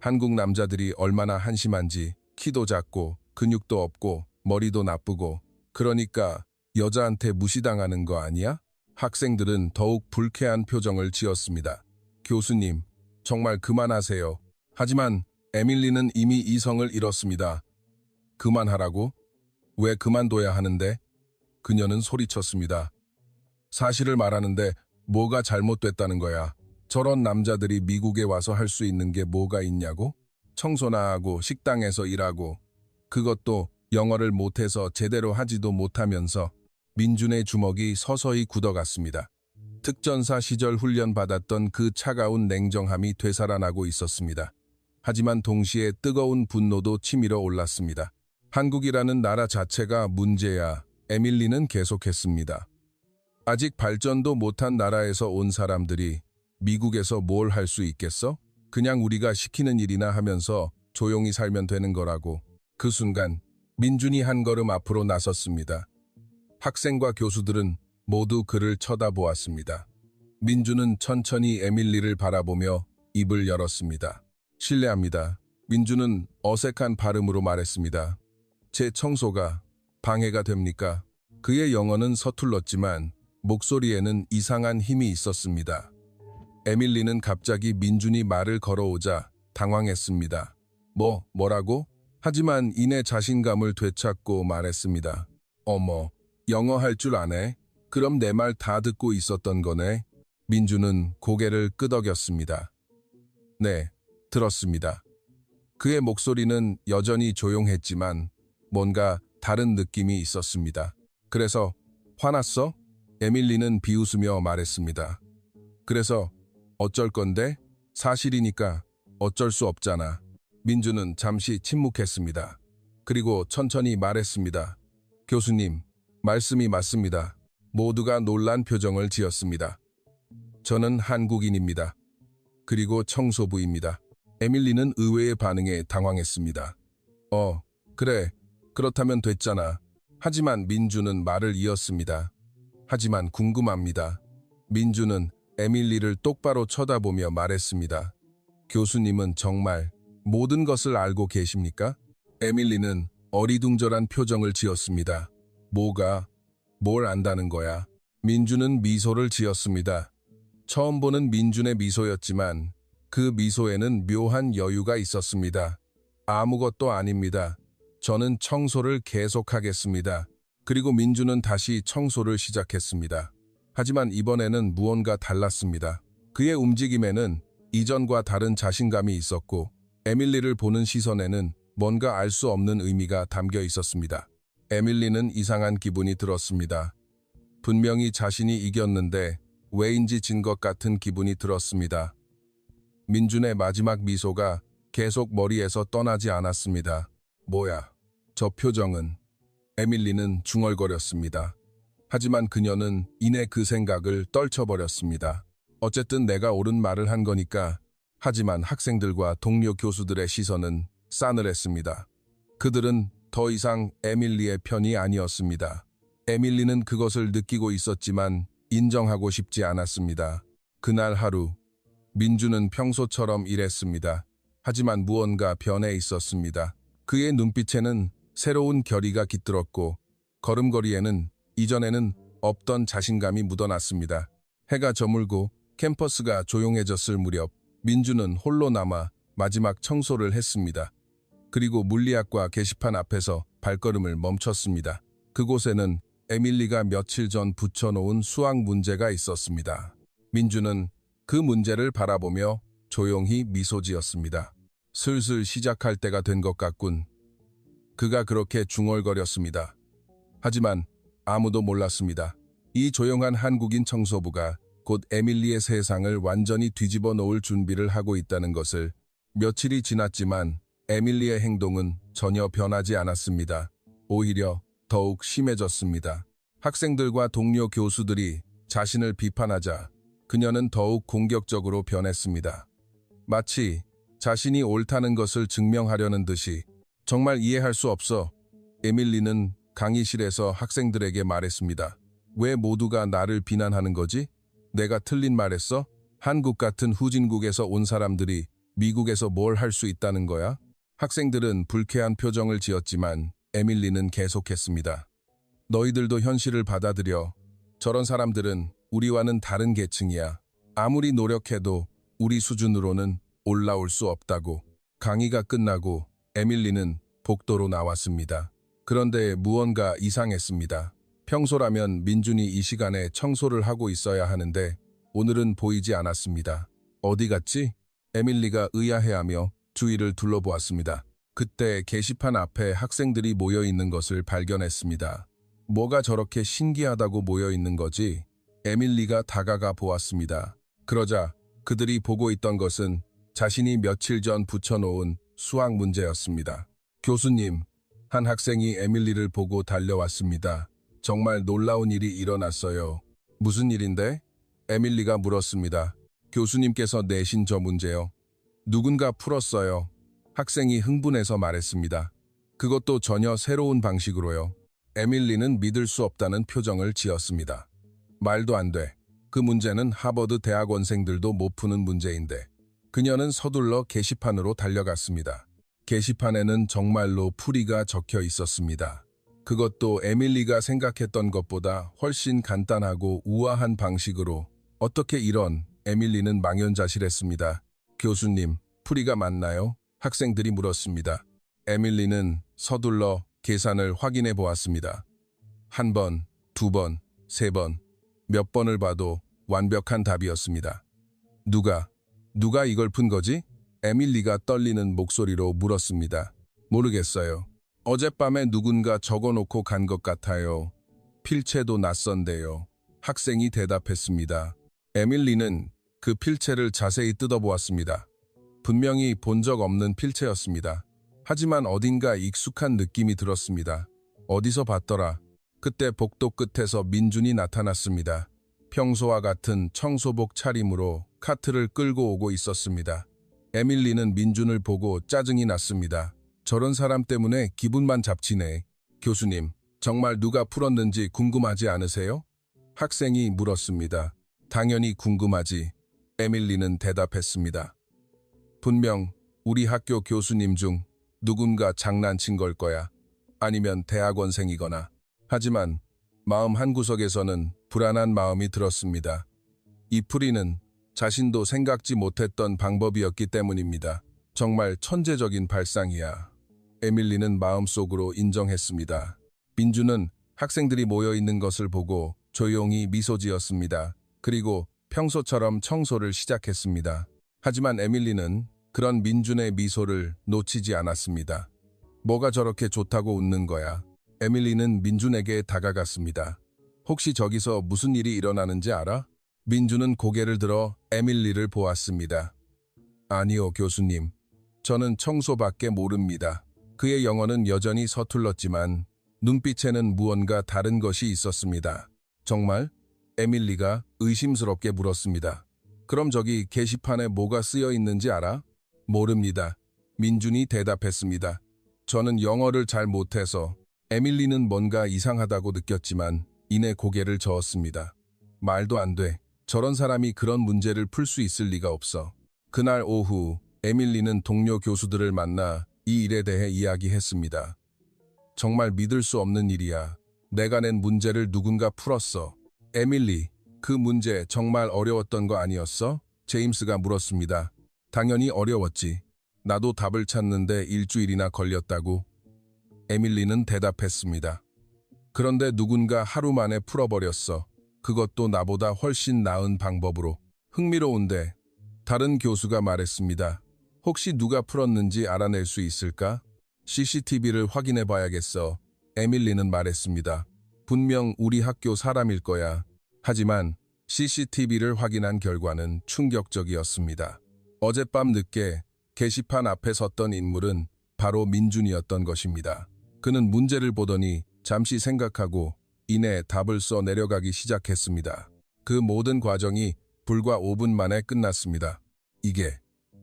한국 남자들이 얼마나 한심한지. 키도 작고 근육도 없고 머리도 나쁘고. 그러니까 여자한테 무시당하는 거 아니야? 학생들은 더욱 불쾌한 표정을 지었습니다. 교수님, 정말 그만하세요. 하지만 에밀리는 이미 이성을 잃었습니다. 그만하라고? 왜 그만둬야 하는데? 그녀는 소리쳤습니다. 사실을 말하는데 뭐가 잘못됐다는 거야? 저런 남자들이 미국에 와서 할 수 있는 게 뭐가 있냐고? 청소나 하고 식당에서 일하고. 그것도 영어를 못해서 제대로 하지도 못하면서. 민준의 주먹이 서서히 굳어갔습니다. 특전사 시절 훈련받았던 그 차가운 냉정함이 되살아나고 있었습니다. 하지만 동시에 뜨거운 분노도 치밀어 올랐습니다. 한국이라는 나라 자체가 문제야. 에밀리는 계속했습니다. 아직 발전도 못한 나라에서 온 사람들이 미국에서 뭘 할 수 있겠어? 그냥 우리가 시키는 일이나 하면서 조용히 살면 되는 거라고. 그 순간 민준이 한 걸음 앞으로 나섰습니다. 학생과 교수들은 모두 그를 쳐다보았습니다. 민준은 천천히 에밀리를 바라보며 입을 열었습니다. 실례합니다. 민준은 어색한 발음으로 말했습니다. 제 청소가 방해가 됩니까? 그의 영어는 서툴렀지만 목소리에는 이상한 힘이 있었습니다. 에밀리는 갑자기 민준이 말을 걸어오자 당황했습니다. 뭐라고? 하지만 이내 자신감을 되찾고 말했습니다. 어머, 영어 할 줄 아네? 그럼 내 말 다 듣고 있었던 거네? 민주는 고개를 끄덕였습니다. 네, 들었습니다. 그의 목소리는 여전히 조용했지만 뭔가 다른 느낌이 있었습니다. 그래서 화났어? 에밀리는 비웃으며 말했습니다. 그래서 어쩔 건데? 사실이니까 어쩔 수 없잖아. 민주는 잠시 침묵했습니다. 그리고 천천히 말했습니다. 교수님, 말씀이 맞습니다. 모두가 놀란 표정을 지었습니다. 저는 한국인입니다. 그리고 청소부입니다. 에밀리는 의외의 반응에 당황했습니다. 그래. 그렇다면 됐잖아. 하지만 민주는 말을 이었습니다. 하지만 궁금합니다. 민주는 에밀리를 똑바로 쳐다보며 말했습니다. 교수님은 정말 모든 것을 알고 계십니까? 에밀리는 어리둥절한 표정을 지었습니다. 뭘 안다는 거야? 민주는 미소를 지었습니다. 처음 보는 민준의 미소였지만 그 미소에는 묘한 여유가 있었습니다. 아무것도 아닙니다. 저는 청소를 계속하겠습니다. 그리고 민주는 다시 청소를 시작했습니다. 하지만 이번에는 무언가 달랐습니다. 그의 움직임에는 이전과 다른 자신감이 있었고 에밀리를 보는 시선에는 뭔가 알 수 없는 의미가 담겨 있었습니다. 에밀리는 이상한 기분이 들었습니다. 분명히 자신이 이겼는데 왜인지 진 것 같은 기분이 들었습니다. 민준의 마지막 미소가 계속 머리에서 떠나지 않았습니다. 뭐야, 저 표정은? 에밀리는 중얼거렸습니다. 하지만 그녀는 이내 그 생각을 떨쳐버렸습니다. 어쨌든 내가 옳은 말을 한 거니까. 하지만 학생들과 동료 교수들의 시선은 싸늘했습니다. 그들은 더 이상 에밀리의 편이 아니었습니다. 에밀리는 그것을 느끼고 있었지만 인정하고 싶지 않았습니다. 그날 하루, 민주는 평소처럼 일했습니다. 하지만 무언가 변해 있었습니다. 그의 눈빛에는 새로운 결의가 깃들었고 걸음걸이에는 이전에는 없던 자신감이 묻어났습니다. 해가 저물고 캠퍼스가 조용해졌을 무렵 민주는 홀로 남아 마지막 청소를 했습니다. 그리고 물리학과 게시판 앞에서 발걸음을 멈췄습니다. 그곳에는 에밀리가 며칠 전 붙여놓은 수학 문제가 있었습니다. 민주는 그 문제를 바라보며 조용히 미소 지었습니다. 슬슬 시작할 때가 된 것 같군. 그가 그렇게 중얼거렸습니다. 하지만 아무도 몰랐습니다. 이 조용한 한국인 청소부가 곧 에밀리의 세상을 완전히 뒤집어 놓을 준비를 하고 있다는 것을. 며칠이 지났지만 에밀리의 행동은 전혀 변하지 않았습니다. 오히려 더욱 심해졌습니다. 학생들과 동료 교수들이 자신을 비판하자 그녀는 더욱 공격적으로 변했습니다. 마치 자신이 옳다는 것을 증명하려는 듯이. 정말 이해할 수 없어. 에밀리는 강의실에서 학생들에게 말했습니다. 왜 모두가 나를 비난하는 거지? 내가 틀린 말했어? 한국 같은 후진국에서 온 사람들이 미국에서 뭘 할 수 있다는 거야? 학생들은 불쾌한 표정을 지었지만 에밀리는 계속했습니다. 너희들도 현실을 받아들여. 저런 사람들은 우리와는 다른 계층이야. 아무리 노력해도 우리 수준으로는 올라올 수 없다고. 강의가 끝나고 에밀리는 복도로 나왔습니다. 그런데 무언가 이상했습니다. 평소라면 민준이 이 시간에 청소를 하고 있어야 하는데 오늘은 보이지 않았습니다. 어디 갔지? 에밀리가 의아해하며 주위를 둘러보았습니다. 그때 게시판 앞에 학생들이 모여 있는 것을 발견했습니다. 뭐가 저렇게 신기하다고 모여 있는 거지? 에밀리가 다가가 보았습니다. 그러자 그들이 보고 있던 것은 자신이 며칠 전 붙여놓은 수학 문제였습니다. 교수님, 한 학생이 에밀리를 보고 달려왔습니다. 정말 놀라운 일이 일어났어요. 무슨 일인데? 에밀리가 물었습니다. 교수님께서 내신 저 문제요. 누군가 풀었어요. 학생이 흥분해서 말했습니다. 그것도 전혀 새로운 방식으로요. 에밀리는 믿을 수 없다는 표정을 지었습니다. 말도 안 돼. 그 문제는 하버드 대학원생들도 못 푸는 문제인데. 그녀는 서둘러 게시판으로 달려갔습니다. 게시판에는 정말로 풀이가 적혀 있었습니다. 그것도 에밀리가 생각했던 것보다 훨씬 간단하고 우아한 방식으로. 어떻게 이런? 에밀리는 망연자실했습니다. 교수님, 풀이가 맞나요? 학생들이 물었습니다. 에밀리는 서둘러 계산을 확인해 보았습니다. 한 번, 두 번, 세 번, 몇 번을 봐도 완벽한 답이었습니다. 누가 이걸 푼 거지? 에밀리가 떨리는 목소리로 물었습니다. 모르겠어요. 어젯밤에 누군가 적어놓고 간 것 같아요. 필체도 낯선데요. 학생이 대답했습니다. 에밀리는 그 필체를 자세히 뜯어보았습니다. 분명히 본 적 없는 필체였습니다. 하지만 어딘가 익숙한 느낌이 들었습니다. 어디서 봤더라. 그때 복도 끝에서 민준이 나타났습니다. 평소와 같은 청소복 차림으로 카트를 끌고 오고 있었습니다. 에밀리는 민준을 보고 짜증이 났습니다. 저런 사람 때문에 기분만 잡치네. 교수님, 정말 누가 풀었는지 궁금하지 않으세요? 학생이 물었습니다. 당연히 궁금하지. 에밀리는 대답했습니다. 분명 우리 학교 교수님 중 누군가 장난친 걸 거야. 아니면 대학원생이거나. 하지만 마음 한구석에서는 불안한 마음이 들었습니다. 이 풀이는 자신도 생각지 못했던 방법이었기 때문입니다. 정말 천재적인 발상이야. 에밀리는 마음속으로 인정했습니다. 민주는 학생들이 모여 있는 것을 보고 조용히 미소 지었습니다. 그리고 평소처럼 청소를 시작했습니다. 하지만 에밀리는 그런 민준의 미소를 놓치지 않았습니다. 뭐가 저렇게 좋다고 웃는 거야? 에밀리는 민준에게 다가갔습니다. 혹시 저기서 무슨 일이 일어나는지 알아? 민준은 고개를 들어 에밀리를 보았습니다. 아니요, 교수님. 저는 청소밖에 모릅니다. 그의 영어는 여전히 서툴렀지만 눈빛에는 무언가 다른 것이 있었습니다. 정말? 에밀리가 의심스럽게 물었습니다. 그럼 저기 게시판에 뭐가 쓰여 있는지 알아? 모릅니다. 민준이 대답했습니다. 저는 영어를 잘 못해서. 에밀리는 뭔가 이상하다고 느꼈지만 이내 고개를 저었습니다. 말도 안 돼. 저런 사람이 그런 문제를 풀 수 있을 리가 없어. 그날 오후 에밀리는 동료 교수들을 만나 이 일에 대해 이야기했습니다. 정말 믿을 수 없는 일이야. 내가 낸 문제를 누군가 풀었어. 에밀리, 그 문제 정말 어려웠던 거 아니었어? 제임스가 물었습니다. 당연히 어려웠지. 나도 답을 찾는데 일주일이나 걸렸다고. 에밀리는 대답했습니다. 그런데 누군가 하루 만에 풀어버렸어. 그것도 나보다 훨씬 나은 방법으로. 흥미로운데 다른 교수가 말했습니다. 혹시 누가 풀었는지 알아낼 수 있을까? CCTV를 확인해 봐야겠어. 에밀리는 말했습니다. 분명 우리 학교 사람일 거야. 하지만 CCTV를 확인한 결과는 충격적이었습니다. 어젯밤 늦게 게시판 앞에 섰던 인물은 바로 민준이었던 것입니다. 그는 문제를 보더니 잠시 생각하고 이내 답을 써 내려가기 시작했습니다. 그 모든 과정이 불과 5분 만에 끝났습니다. 이게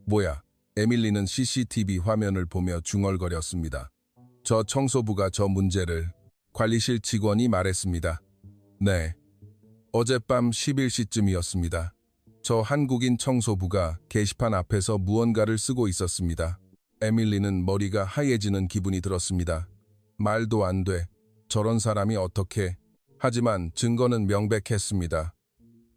뭐야? 에밀리는 CCTV 화면을 보며 중얼거렸습니다. 저 청소부가 저 문제를. 관리실 직원이 말했습니다. 네. 어젯밤 11시쯤이었습니다. 저 한국인 청소부가 게시판 앞에서 무언가를 쓰고 있었습니다. 에밀리는 머리가 하얘지는 기분이 들었습니다. 말도 안 돼. 저런 사람이 어떻게. 하지만 증거는 명백했습니다.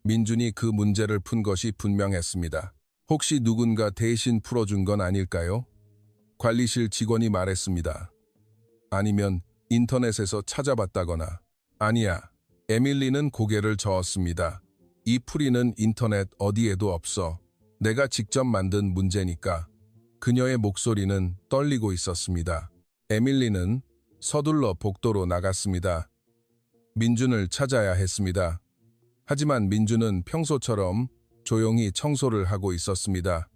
민준이 그 문제를 푼 것이 분명했습니다. 혹시 누군가 대신 풀어준 건 아닐까요? 관리실 직원이 말했습니다. 아니면 인터넷에서 찾아봤다거나. 아니야. 에밀리는 고개를 저었습니다. 이 풀이는 인터넷 어디에도 없어. 내가 직접 만든 문제니까. 그녀의 목소리는 떨리고 있었습니다. 에밀리는 서둘러 복도로 나갔습니다. 민준을 찾아야 했습니다. 하지만 민준은 평소처럼 조용히 청소를 하고 있었습니다.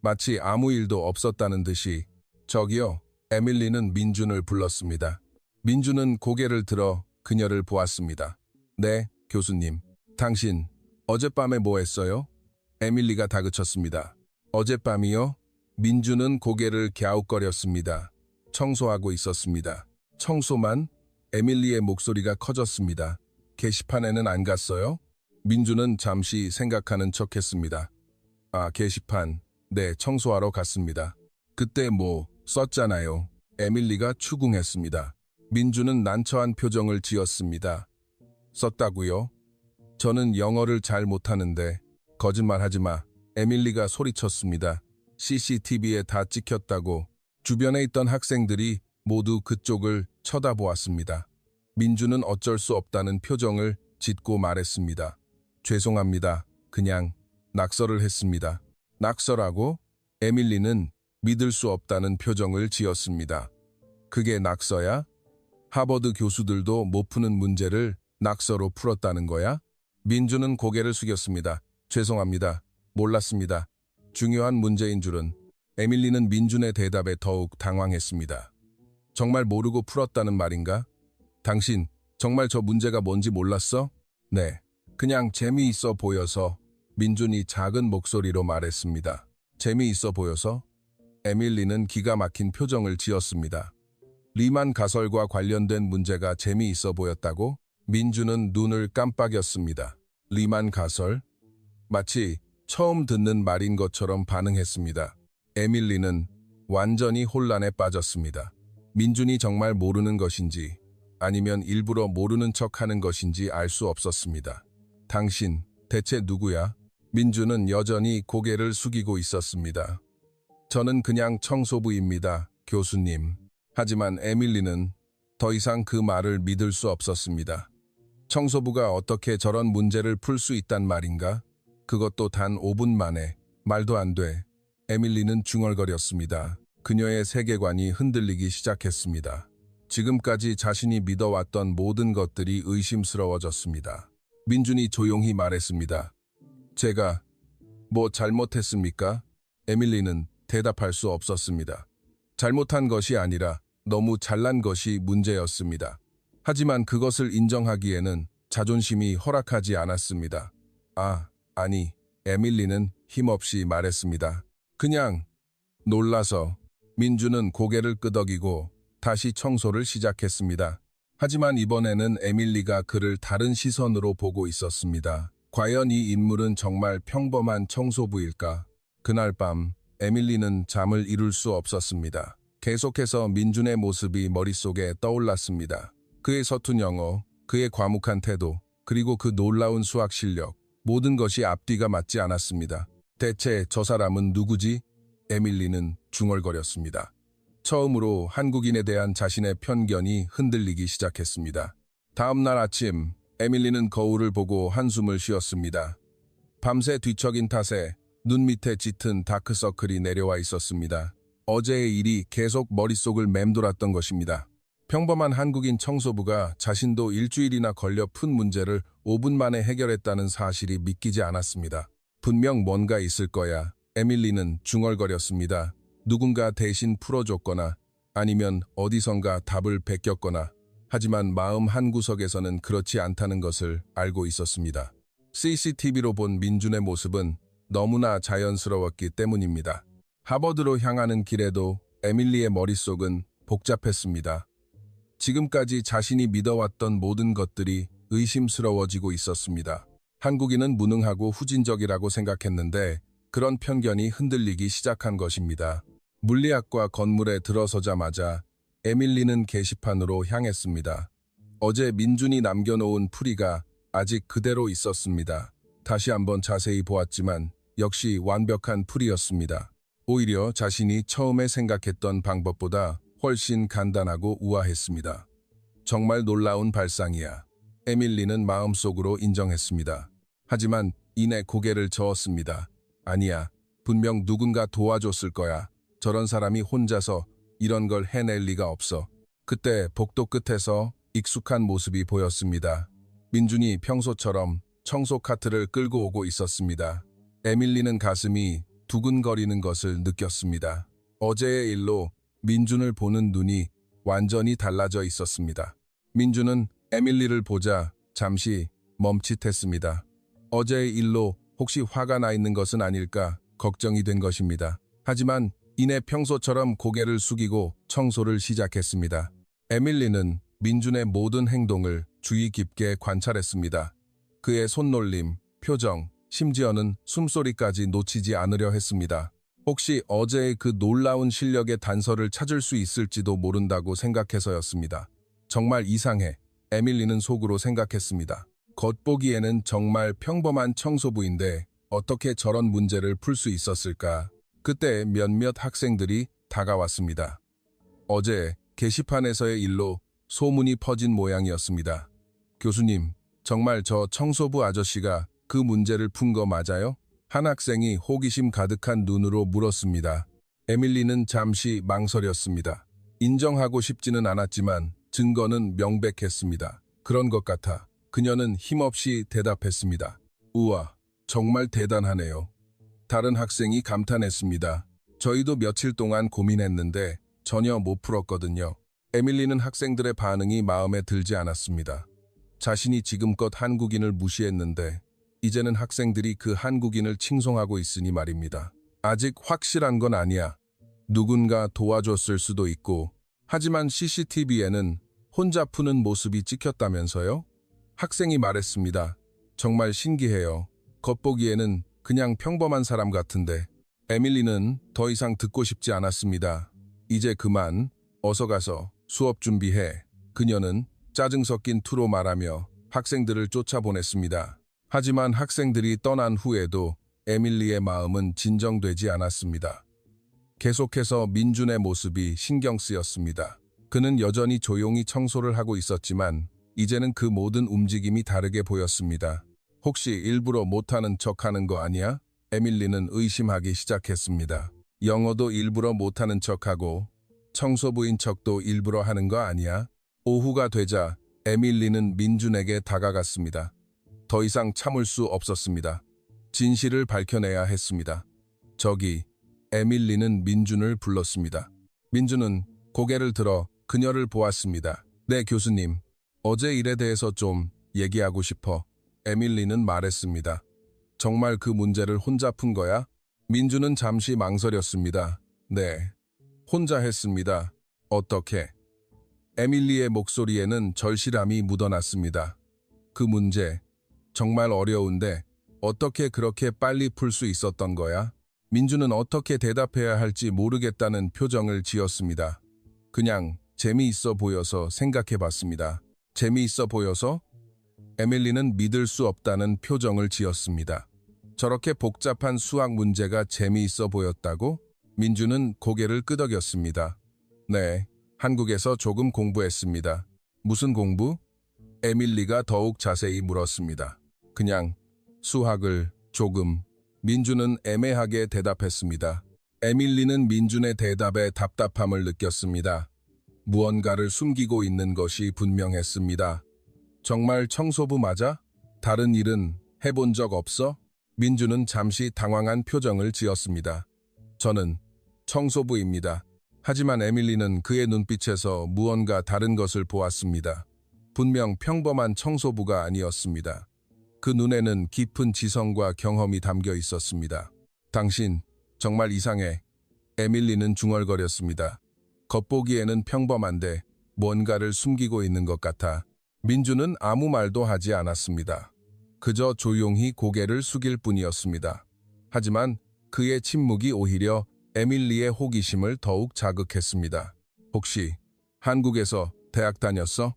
마치 아무 일도 없었다는 듯이. 저기요. 에밀리는 민준을 불렀습니다. 민준은 고개를 들어 그녀를 보았습니다. 네, 교수님. 당신 어젯밤에 뭐 했어요? 에밀리가 다그쳤습니다. 어젯밤이요? 민준은 고개를 갸웃거렸습니다. 청소하고 있었습니다. 청소만? 에밀리의 목소리가 커졌습니다. 게시판에는 안 갔어요? 민준은 잠시 생각하는 척했습니다. 아, 게시판. 네, 청소하러 갔습니다. 그때 뭐 썼잖아요. 에밀리가 추궁했습니다. 민준은 난처한 표정을 지었습니다. 썼다고요? 저는 영어를 잘 못하는데. 거짓말하지 마. 에밀리가 소리쳤습니다. CCTV에 다 찍혔다고 주변에 있던 학생들이 모두 그쪽을 쳐다보았습니다. 민주는 어쩔 수 없다는 표정을 짓고 말했습니다. 죄송합니다. 그냥 낙서를 했습니다. 낙서라고? 에밀리는 믿을 수 없다는 표정을 지었습니다. 그게 낙서야? 하버드 교수들도 못 푸는 문제를 낙서로 풀었다는 거야? 민주는 고개를 숙였습니다. 죄송합니다. 몰랐습니다. 중요한 문제인 줄은. 에밀리는 민준의 대답에 더욱 당황했습니다. 정말 모르고 풀었다는 말인가? 당신 정말 저 문제가 뭔지 몰랐어? 네, 그냥 재미있어 보여서. 민준이 작은 목소리로 말했습니다. 재미있어 보여서? 에밀리는 기가 막힌 표정을 지었습니다. 리만 가설과 관련된 문제가 재미있어 보였다고? 민준은 눈을 깜빡였습니다. 리만 가설? 마치 처음 듣는 말인 것처럼 반응했습니다. 에밀리는 완전히 혼란에 빠졌습니다. 민준이 정말 모르는 것인지 아니면 일부러 모르는 척하는 것인지 알 수 없었습니다. 당신 대체 누구야? 민준은 여전히 고개를 숙이고 있었습니다. 저는 그냥 청소부입니다, 교수님. 하지만 에밀리는 더 이상 그 말을 믿을 수 없었습니다. 청소부가 어떻게 저런 문제를 풀 수 있단 말인가? 그것도 단 5분 만에. 말도 안 돼. 에밀리는 중얼거렸습니다. 그녀의 세계관이 흔들리기 시작했습니다. 지금까지 자신이 믿어왔던 모든 것들이 의심스러워졌습니다. 민준이 조용히 말했습니다. 제가 뭐 잘못했습니까? 에밀리는 대답할 수 없었습니다. 잘못한 것이 아니라 너무 잘난 것이 문제였습니다. 하지만 그것을 인정하기에는 자존심이 허락하지 않았습니다. 아니, 에밀리는 힘없이 말했습니다. 그냥 놀라서. 민주는 고개를 끄덕이고 다시 청소를 시작했습니다. 하지만 이번에는 에밀리가 그를 다른 시선으로 보고 있었습니다. 과연 이 인물은 정말 평범한 청소부일까? 그날 밤 에밀리는 잠을 이룰 수 없었습니다. 계속해서 민준의 모습이 머릿속에 떠올랐습니다. 그의 서툰 영어, 그의 과묵한 태도, 그리고 그 놀라운 수학 실력. 모든 것이 앞뒤가 맞지 않았습니다. 대체 저 사람은 누구지? 에밀리는 중얼거렸습니다. 처음으로 한국인에 대한 자신의 편견이 흔들리기 시작했습니다. 다음 날 아침, 에밀리는 거울을 보고 한숨을 쉬었습니다. 밤새 뒤척인 탓에 눈 밑에 짙은 다크서클이 내려와 있었습니다. 어제의 일이 계속 머릿속을 맴돌았던 것입니다. 평범한 한국인 청소부가 자신도 일주일이나 걸려 푼 문제를 5분 만에 해결했다는 사실이 믿기지 않았습니다. 분명 뭔가 있을 거야. 에밀리는 중얼거렸습니다. 누군가 대신 풀어줬거나 아니면 어디선가 답을 베꼈거나. 하지만 마음 한구석에서는 그렇지 않다는 것을 알고 있었습니다. CCTV로 본 민준의 모습은 너무나 자연스러웠기 때문입니다. 하버드로 향하는 길에도 에밀리의 머릿속은 복잡했습니다. 지금까지 자신이 믿어왔던 모든 것들이 의심스러워지고 있었습니다. 한국인은 무능하고 후진적이라고 생각했는데 그런 편견이 흔들리기 시작한 것입니다. 물리학과 건물에 들어서자마자 에밀리는 게시판으로 향했습니다. 어제 민준이 남겨놓은 풀이가 아직 그대로 있었습니다. 다시 한번 자세히 보았지만 역시 완벽한 풀이였습니다. 오히려 자신이 처음에 생각했던 방법보다 훨씬 간단하고 우아했습니다. 정말 놀라운 발상이야. 에밀리는 마음속으로 인정했습니다. 하지만 이내 고개를 저었습니다. 아니야. 분명 누군가 도와줬을 거야. 저런 사람이 혼자서 이런 걸 해낼 리가 없어. 그때 복도 끝에서 익숙한 모습이 보였습니다. 민준이 평소처럼 청소 카트를 끌고 오고 있었습니다. 에밀리는 가슴이 두근거리는 것을 느꼈습니다. 어제의 일로 민준을 보는 눈이 완전히 달라져 있었습니다. 민준은 에밀리를 보자 잠시 멈칫했습니다. 어제의 일로 혹시 화가 나 있는 것은 아닐까 걱정이 된 것입니다. 하지만 이내 평소처럼 고개를 숙이고 청소를 시작했습니다. 에밀리는 민준의 모든 행동을 주의 깊게 관찰했습니다. 그의 손놀림, 표정, 심지어는 숨소리까지 놓치지 않으려 했습니다. 혹시 어제의 그 놀라운 실력의 단서를 찾을 수 있을지도 모른다고 생각해서였습니다. 정말 이상해. 에밀리는 속으로 생각했습니다. 겉보기에는 정말 평범한 청소부인데 어떻게 저런 문제를 풀 수 있었을까? 그때 몇몇 학생들이 다가왔습니다. 어제 게시판에서의 일로 소문이 퍼진 모양이었습니다. 교수님, 정말 저 청소부 아저씨가 그 문제를 푼 거 맞아요? 한 학생이 호기심 가득한 눈으로 물었습니다. 에밀리는 잠시 망설였습니다. 인정하고 싶지는 않았지만 증거는 명백했습니다. 그런 것 같아 그녀는 힘없이 대답했습니다. 우와, 정말 대단하네요. 다른 학생이 감탄했습니다. 저희도 며칠 동안 고민했는데 전혀 못 풀었거든요. 에밀리는 학생들의 반응이 마음에 들지 않았습니다. 자신이 지금껏 한국인을 무시했는데 이제는 학생들이 그 한국인을 칭송하고 있으니 말입니다. 아직 확실한 건 아니야. 누군가 도와줬을 수도 있고, 하지만 CCTV에는 혼자 푸는 모습이 찍혔다면서요? 학생이 말했습니다. 정말 신기해요. 겉보기에는 그냥 평범한 사람 같은데. 에밀리는 더 이상 듣고 싶지 않았습니다. 이제 그만, 어서 가서 수업 준비해. 그녀는 짜증 섞인 투로 말하며 학생들을 쫓아보냈습니다. 하지만 학생들이 떠난 후에도 에밀리의 마음은 진정되지 않았습니다. 계속해서 민준의 모습이 신경 쓰였습니다. 그는 여전히 조용히 청소를 하고 있었지만 이제는 그 모든 움직임이 다르게 보였습니다. 혹시 일부러 못하는 척하는 거 아니야? 에밀리는 의심하기 시작했습니다. 영어도 일부러 못하는 척하고 청소부인 척도 일부러 하는 거 아니야? 오후가 되자 에밀리는 민준에게 다가갔습니다. 더 이상 참을 수 없었습니다. 진실을 밝혀내야 했습니다. 저기, 에밀리는 민준을 불렀습니다. 민준은 고개를 들어 그녀를 보았습니다. 네, 교수님. 어제 일에 대해서 좀 얘기하고 싶어. 에밀리는 말했습니다. 정말 그 문제를 혼자 푼 거야? 민준은 잠시 망설였습니다. 네, 혼자 했습니다. 어떻게? 에밀리의 목소리에는 절실함이 묻어났습니다. 그 문제, 정말 어려운데 어떻게 그렇게 빨리 풀 수 있었던 거야? 민준은 어떻게 대답해야 할지 모르겠다는 표정을 지었습니다. 그냥 재미있어 보여서 생각해봤습니다. 재미있어 보여서? 에밀리는 믿을 수 없다는 표정을 지었습니다. 저렇게 복잡한 수학 문제가 재미있어 보였다고? 민준은 고개를 끄덕였습니다. 네, 한국에서 조금 공부했습니다. 무슨 공부? 에밀리가 더욱 자세히 물었습니다. 그냥 수학을 조금. 민준은 애매하게 대답했습니다. 에밀리는 민준의 대답에 답답함을 느꼈습니다. 무언가를 숨기고 있는 것이 분명했습니다. 정말 청소부 맞아? 다른 일은 해본 적 없어? 민준은 잠시 당황한 표정을 지었습니다. 저는 청소부입니다. 하지만 에밀리는 그의 눈빛에서 무언가 다른 것을 보았습니다. 분명 평범한 청소부가 아니었습니다. 그 눈에는 깊은 지성과 경험이 담겨 있었습니다. 당신, 정말 이상해. 에밀리는 중얼거렸습니다. 겉보기에는 평범한데 뭔가를 숨기고 있는 것 같아. 민준은 아무 말도 하지 않았습니다. 그저 조용히 고개를 숙일 뿐이었습니다. 하지만 그의 침묵이 오히려 에밀리의 호기심을 더욱 자극했습니다. 혹시 한국에서 대학 다녔어?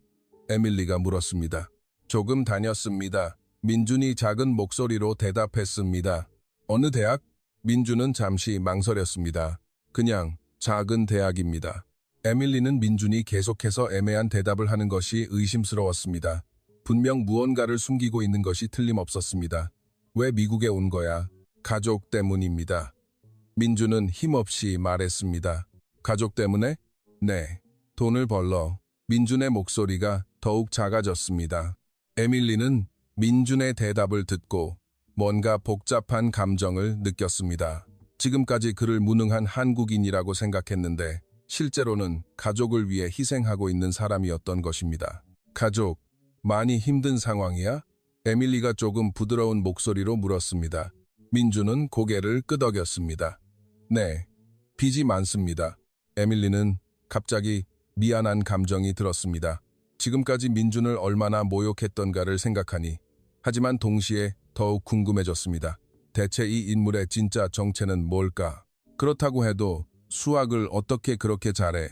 에밀리가 물었습니다. 조금 다녔습니다. 민준이 작은 목소리로 대답했습니다. 어느 대학? 민준은 잠시 망설였습니다. 그냥 작은 대학입니다. 에밀리는 민준이 계속해서 애매한 대답을 하는 것이 의심스러웠습니다. 분명 무언가를 숨기고 있는 것이 틀림없었습니다. 왜 미국에 온 거야? 가족 때문입니다. 민준은 힘없이 말했습니다. 가족 때문에? 네, 돈을 벌러. 민준의 목소리가 더욱 작아졌습니다. 에밀리는 민준의 대답을 듣고 뭔가 복잡한 감정을 느꼈습니다. 지금까지 그를 무능한 한국인이라고 생각했는데 실제로는 가족을 위해 희생하고 있는 사람이었던 것입니다. 가족, 많이 힘든 상황이야? 에밀리가 조금 부드러운 목소리로 물었습니다. 민준은 고개를 끄덕였습니다. 네, 빚이 많습니다. 에밀리는 갑자기 미안한 감정이 들었습니다. 지금까지 민준을 얼마나 모욕했던가를 생각하니 하지만 동시에 더욱 궁금해졌습니다. 대체 이 인물의 진짜 정체는 뭘까? 그렇다고 해도 수학을 어떻게 그렇게 잘해?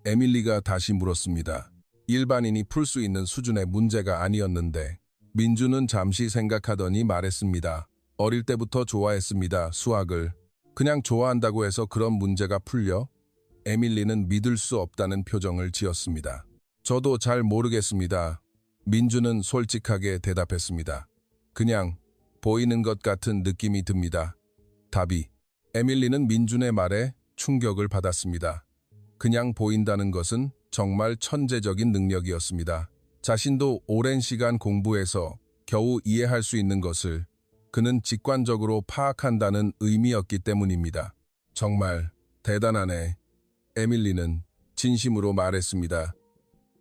에밀리가 다시 물었습니다. 일반인이 풀 수 있는 수준의 문제가 아니었는데 민준은 잠시 생각하더니 말했습니다. 어릴 때부터 좋아했습니다. 수학을. 그냥 좋아한다고 해서 그런 문제가 풀려? 에밀리는 믿을 수 없다는 표정을 지었습니다. 저도 잘 모르겠습니다. 민주는 솔직하게 대답했습니다. 그냥 보이는 것 같은 느낌이 듭니다. 답이. 에밀리는 민준의 말에 충격을 받았습니다. 그냥 보인다는 것은 정말 천재적인 능력이었습니다. 자신도 오랜 시간 공부해서 겨우 이해할 수 있는 것을 그는 직관적으로 파악한다는 의미였기 때문입니다. 정말 대단하네. 에밀리는 진심으로 말했습니다.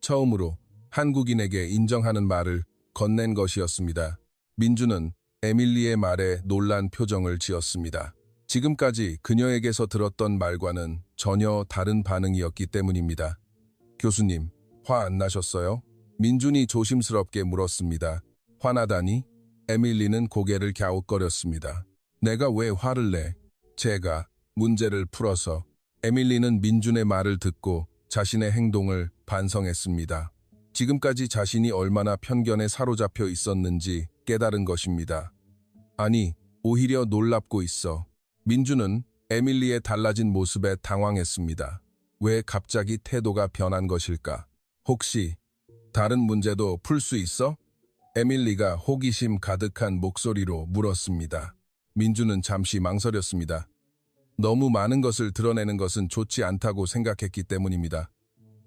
처음으로 한국인에게 인정하는 말을 건넨 것이었습니다. 민주는 에밀리의 말에 놀란 표정을 지었습니다. 지금까지 그녀에게서 들었던 말과는 전혀 다른 반응이었기 때문입니다. 교수님, 화 안 나셨어요? 민준이 조심스럽게 물었습니다. 화나다니? 에밀리는 고개를 갸웃거렸습니다. 내가 왜 화를 내? 제가 문제를 풀어서. 에밀리는 민준의 말을 듣고 자신의 행동을 반성했습니다. 지금까지 자신이 얼마나 편견에 사로잡혀 있었는지 깨달은 것입니다. 아니, 오히려 놀랍고 있어. 민준은 에밀리의 달라진 모습에 당황했습니다. 왜 갑자기 태도가 변한 것일까? 혹시 다른 문제도 풀 수 있어? 에밀리가 호기심 가득한 목소리로 물었습니다. 민준은 잠시 망설였습니다. 너무 많은 것을 드러내는 것은 좋지 않다고 생각했기 때문입니다.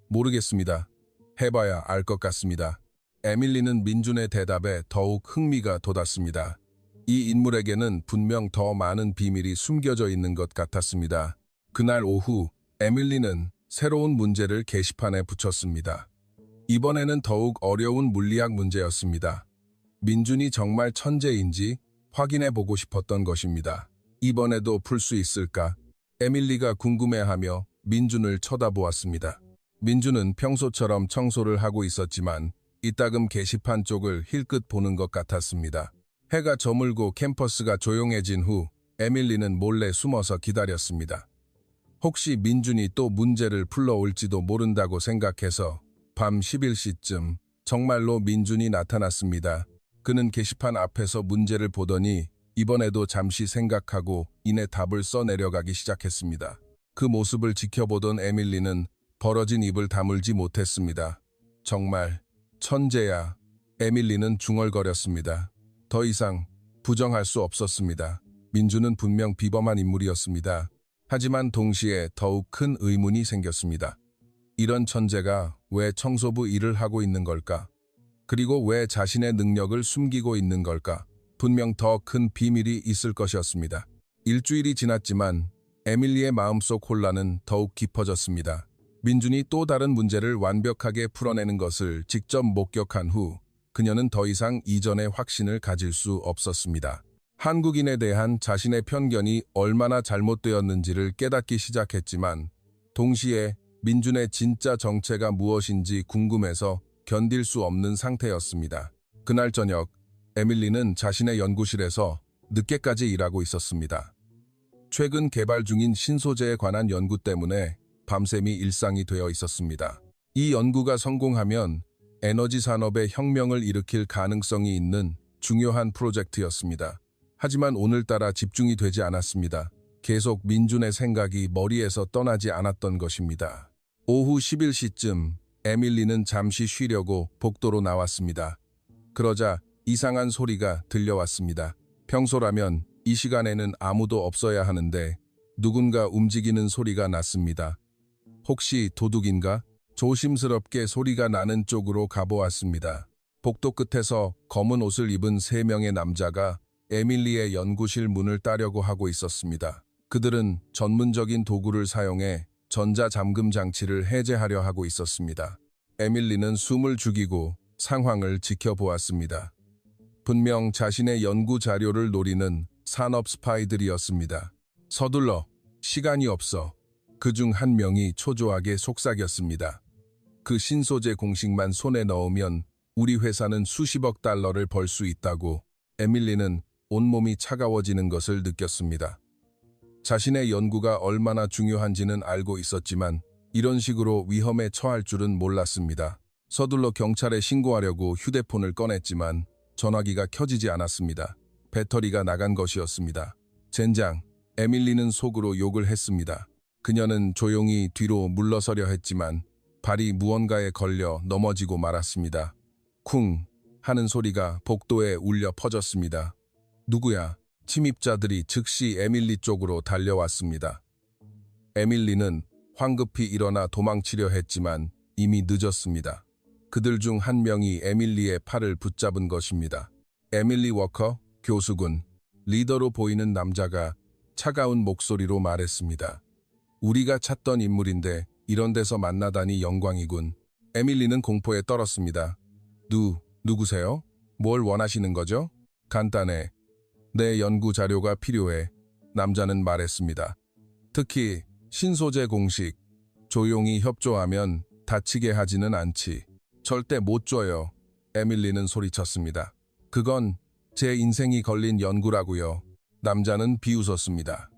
모르겠습니다. 해봐야 알 것 같습니다. 에밀리는 민준의 대답에 더욱 흥미가 돋았습니다. 이 인물에게는 분명 더 많은 비밀이 숨겨져 있는 것 같았습니다. 그날 오후 에밀리는 새로운 문제를 게시판에 붙였습니다. 이번에는 더욱 어려운 물리학 문제였습니다. 민준이 정말 천재인지 확인해 보고 싶었던 것입니다. 이번에도 풀 수 있을까? 에밀리가 궁금해하며 민준을 쳐다보았습니다. 민준은 평소처럼 청소를 하고 있었지만 이따금 게시판 쪽을 힐끗 보는 것 같았습니다. 해가 저물고 캠퍼스가 조용해진 후 에밀리는 몰래 숨어서 기다렸습니다. 혹시 민준이 또 문제를 풀러올지도 모른다고 생각해서 밤 11시쯤 정말로 민준이 나타났습니다. 그는 게시판 앞에서 문제를 보더니 이번에도 잠시 생각하고 이내 답을 써내려가기 시작했습니다. 그 모습을 지켜보던 에밀리는 벌어진 입을 다물지 못했습니다. 정말 천재야. 에밀리는 중얼거렸습니다. 더 이상 부정할 수 없었습니다. 민준은 분명 비범한 인물이었습니다. 하지만 동시에 더욱 큰 의문이 생겼습니다. 이런 천재가 왜 청소부 일을 하고 있는 걸까? 그리고 왜 자신의 능력을 숨기고 있는 걸까? 분명 더 큰 비밀이 있을 것이었습니다. 일주일이 지났지만 에밀리의 마음속 혼란은 더욱 깊어졌습니다. 민준이 또 다른 문제를 완벽하게 풀어내는 것을 직접 목격한 후 그녀는 더 이상 이전의 확신을 가질 수 없었습니다. 한국인에 대한 자신의 편견이 얼마나 잘못되었는지를 깨닫기 시작했지만 동시에 민준의 진짜 정체가 무엇인지 궁금해서 견딜 수 없는 상태였습니다. 그날 저녁 에밀리는 자신의 연구실에서 늦게까지 일하고 있었습니다. 최근 개발 중인 신소재에 관한 연구 때문에 밤샘이 일상이 되어 있었습니다. 이 연구가 성공하면 에너지 산업에 혁명을 일으킬 가능성이 있는 중요한 프로젝트였습니다. 하지만 오늘따라 집중이 되지 않았습니다. 계속 민준의 생각이 머리에서 떠나지 않았던 것입니다. 오후 11시쯤 에밀리는 잠시 쉬려고 복도로 나왔습니다. 그러자 이상한 소리가 들려왔습니다. 평소라면 이 시간에는 아무도 없어야 하는데 누군가 움직이는 소리가 났습니다. 혹시 도둑인가? 조심스럽게 소리가 나는 쪽으로 가보았습니다. 복도 끝에서 검은 옷을 입은 3명의 남자가 에밀리의 연구실 문을 따려고 하고 있었습니다. 그들은 전문적인 도구를 사용해 전자잠금 장치를 해제하려 하고 있었습니다. 에밀리는 숨을 죽이고 상황을 지켜보았습니다. 분명 자신의 연구 자료를 노리는 산업 스파이들이었습니다. 서둘러, 시간이 없어. 그중 한 명이 초조하게 속삭였습니다. 그 신소재 공식만 손에 넣으면 우리 회사는 수십억 달러를 벌 수 있다고. 에밀리는 온몸이 차가워지는 것을 느꼈습니다. 자신의 연구가 얼마나 중요한지는 알고 있었지만 이런 식으로 위험에 처할 줄은 몰랐습니다. 서둘러 경찰에 신고하려고 휴대폰을 꺼냈지만 전화기가 켜지지 않았습니다. 배터리가 나간 것이었습니다. 젠장, 에밀리는 속으로 욕을 했습니다. 그녀는 조용히 뒤로 물러서려 했지만 발이 무언가에 걸려 넘어지고 말았습니다. 쿵 하는 소리가 복도에 울려 퍼졌습니다. 누구야? 침입자들이 즉시 에밀리 쪽으로 달려왔습니다. 에밀리는 황급히 일어나 도망치려 했지만 이미 늦었습니다. 그들 중 한 명이 에밀리의 팔을 붙잡은 것입니다. 에밀리 워커, 교수군, 리더로 보이는 남자가 차가운 목소리로 말했습니다. 우리가 찾던 인물인데 이런 데서 만나다니 영광이군. 에밀리는 공포에 떨었습니다. 누구세요? 뭘 원하시는 거죠? 간단해. 내 연구 자료가 필요해. 남자는 말했습니다. 특히 신소재 공식. 조용히 협조하면 다치게 하지는 않지. 절대 못 줘요. 에밀리는 소리쳤습니다. 그건 제 인생이 걸린 연구라고요. 남자는 비웃었습니다.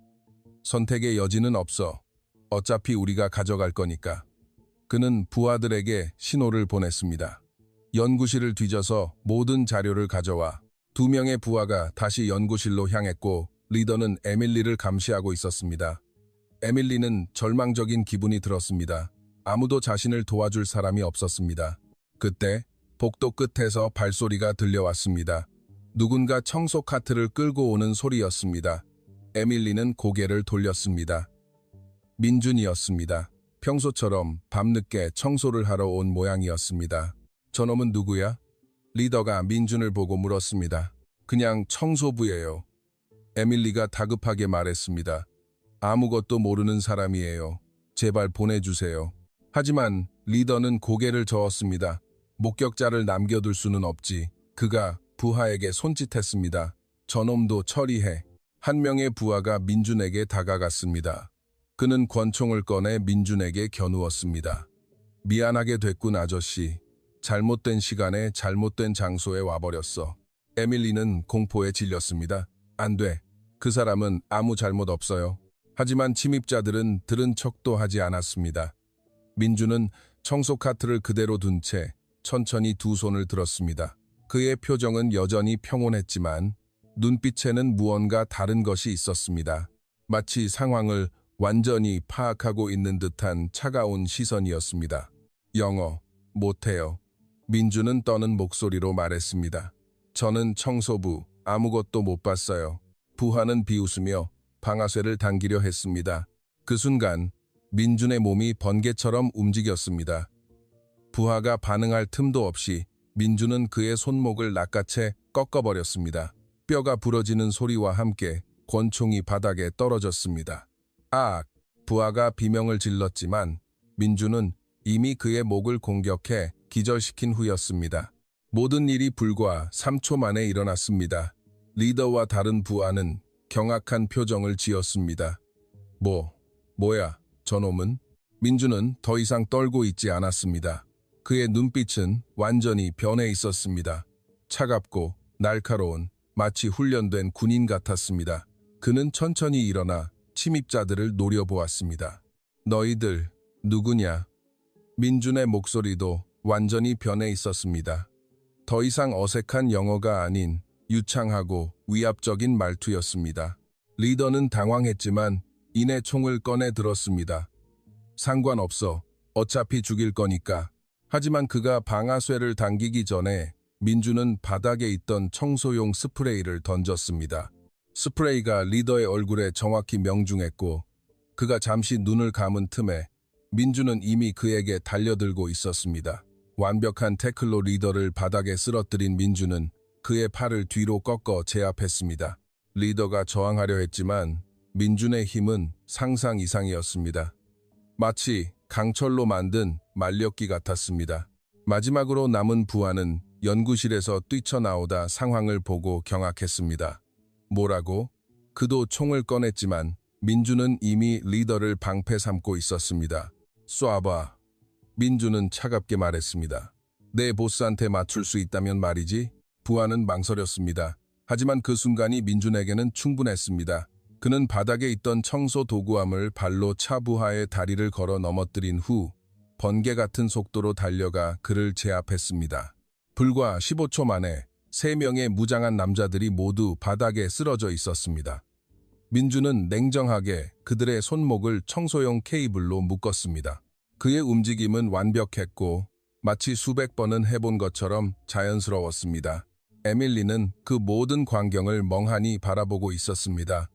선택의 여지는 없어. 어차피 우리가 가져갈 거니까. 그는 부하들에게 신호를 보냈습니다. 연구실을 뒤져서 모든 자료를 가져와. 2명의 부하가 다시 연구실로 향했고 리더는 에밀리를 감시하고 있었습니다. 에밀리는 절망적인 기분이 들었습니다. 아무도 자신을 도와줄 사람이 없었습니다. 그때 복도 끝에서 발소리가 들려왔습니다. 누군가 청소 카트를 끌고 오는 소리였습니다. 에밀리는 고개를 돌렸습니다. 민준이었습니다. 평소처럼 밤늦게 청소를 하러 온 모양이었습니다. 저놈은 누구야? 리더가 민준을 보고 물었습니다. 그냥 청소부예요. 에밀리가 다급하게 말했습니다. 아무것도 모르는 사람이에요. 제발 보내주세요. 하지만 리더는 고개를 저었습니다. 목격자를 남겨둘 수는 없지. 그가 부하에게 손짓했습니다. 저놈도 처리해. 한 명의 부하가 민준에게 다가갔습니다. 그는 권총을 꺼내 민준에게 겨누었습니다. 미안하게 됐군 아저씨. 잘못된 시간에 잘못된 장소에 와버렸어. 에밀리는 공포에 질렸습니다. 안 돼. 그 사람은 아무 잘못 없어요. 하지만 침입자들은 들은 척도 하지 않았습니다. 민준은 청소 카트를 그대로 둔 채 천천히 두 손을 들었습니다. 그의 표정은 여전히 평온했지만 눈빛에는 무언가 다른 것이 있었습니다. 마치 상황을 완전히 파악하고 있는 듯한 차가운 시선이었습니다. 영어 못해요. 민준은 떠는 목소리로 말했습니다. 저는 청소부, 아무것도 못 봤어요. 부하는 비웃으며 방아쇠를 당기려 했습니다. 그 순간 민준의 몸이 번개처럼 움직였습니다. 부하가 반응할 틈도 없이 민준은 그의 손목을 낚아채 꺾어버렸습니다. 뼈가 부러지는 소리와 함께 권총이 바닥에 떨어졌습니다. 아! 부하가 비명을 질렀지만 민준은 이미 그의 목을 공격해 기절시킨 후였습니다. 모든 일이 불과 3초 만에 일어났습니다. 리더와 다른 부하는 경악한 표정을 지었습니다. 뭐야, 저놈은? 민준은 더 이상 떨고 있지 않았습니다. 그의 눈빛은 완전히 변해 있었습니다. 차갑고 날카로운 마치 훈련된 군인 같았습니다. 그는 천천히 일어나 침입자들을 노려보았습니다. 너희들 누구냐? 민준의 목소리도 완전히 변해 있었습니다. 더 이상 어색한 영어가 아닌 유창하고 위압적인 말투였습니다. 리더는 당황했지만 이내 총을 꺼내 들었습니다. 상관없어. 어차피 죽일 거니까. 하지만 그가 방아쇠를 당기기 전에 민준은 바닥에 있던 청소용 스프레이를 던졌습니다. 스프레이가 리더의 얼굴에 정확히 명중했고 그가 잠시 눈을 감은 틈에 민준은 이미 그에게 달려들고 있었습니다. 완벽한 태클로 리더를 바닥에 쓰러뜨린 민준은 그의 팔을 뒤로 꺾어 제압했습니다. 리더가 저항하려 했지만 민준의 힘은 상상 이상이었습니다. 마치 강철로 만든 말력기 같았습니다. 마지막으로 남은 부하는 연구실에서 뛰쳐나오다 상황을 보고 경악했습니다. 뭐라고? 그도 총을 꺼냈지만 민준은 이미 리더를 방패 삼고 있었습니다. 쏴봐. 민준은 차갑게 말했습니다. 내 보스한테 맞출 수 있다면 말이지. 부하는 망설였습니다. 하지만 그 순간이 민준에게는 충분했습니다. 그는 바닥에 있던 청소 도구함을 발로 차 부하의 다리를 걸어 넘어뜨린 후 번개 같은 속도로 달려가 그를 제압했습니다. 불과 15초 만에 3명의 무장한 남자들이 모두 바닥에 쓰러져 있었습니다. 민주는 냉정하게 그들의 손목을 청소용 케이블로 묶었습니다. 그의 움직임은 완벽했고 마치 수백 번은 해본 것처럼 자연스러웠습니다. 에밀리는 그 모든 광경을 멍하니 바라보고 있었습니다.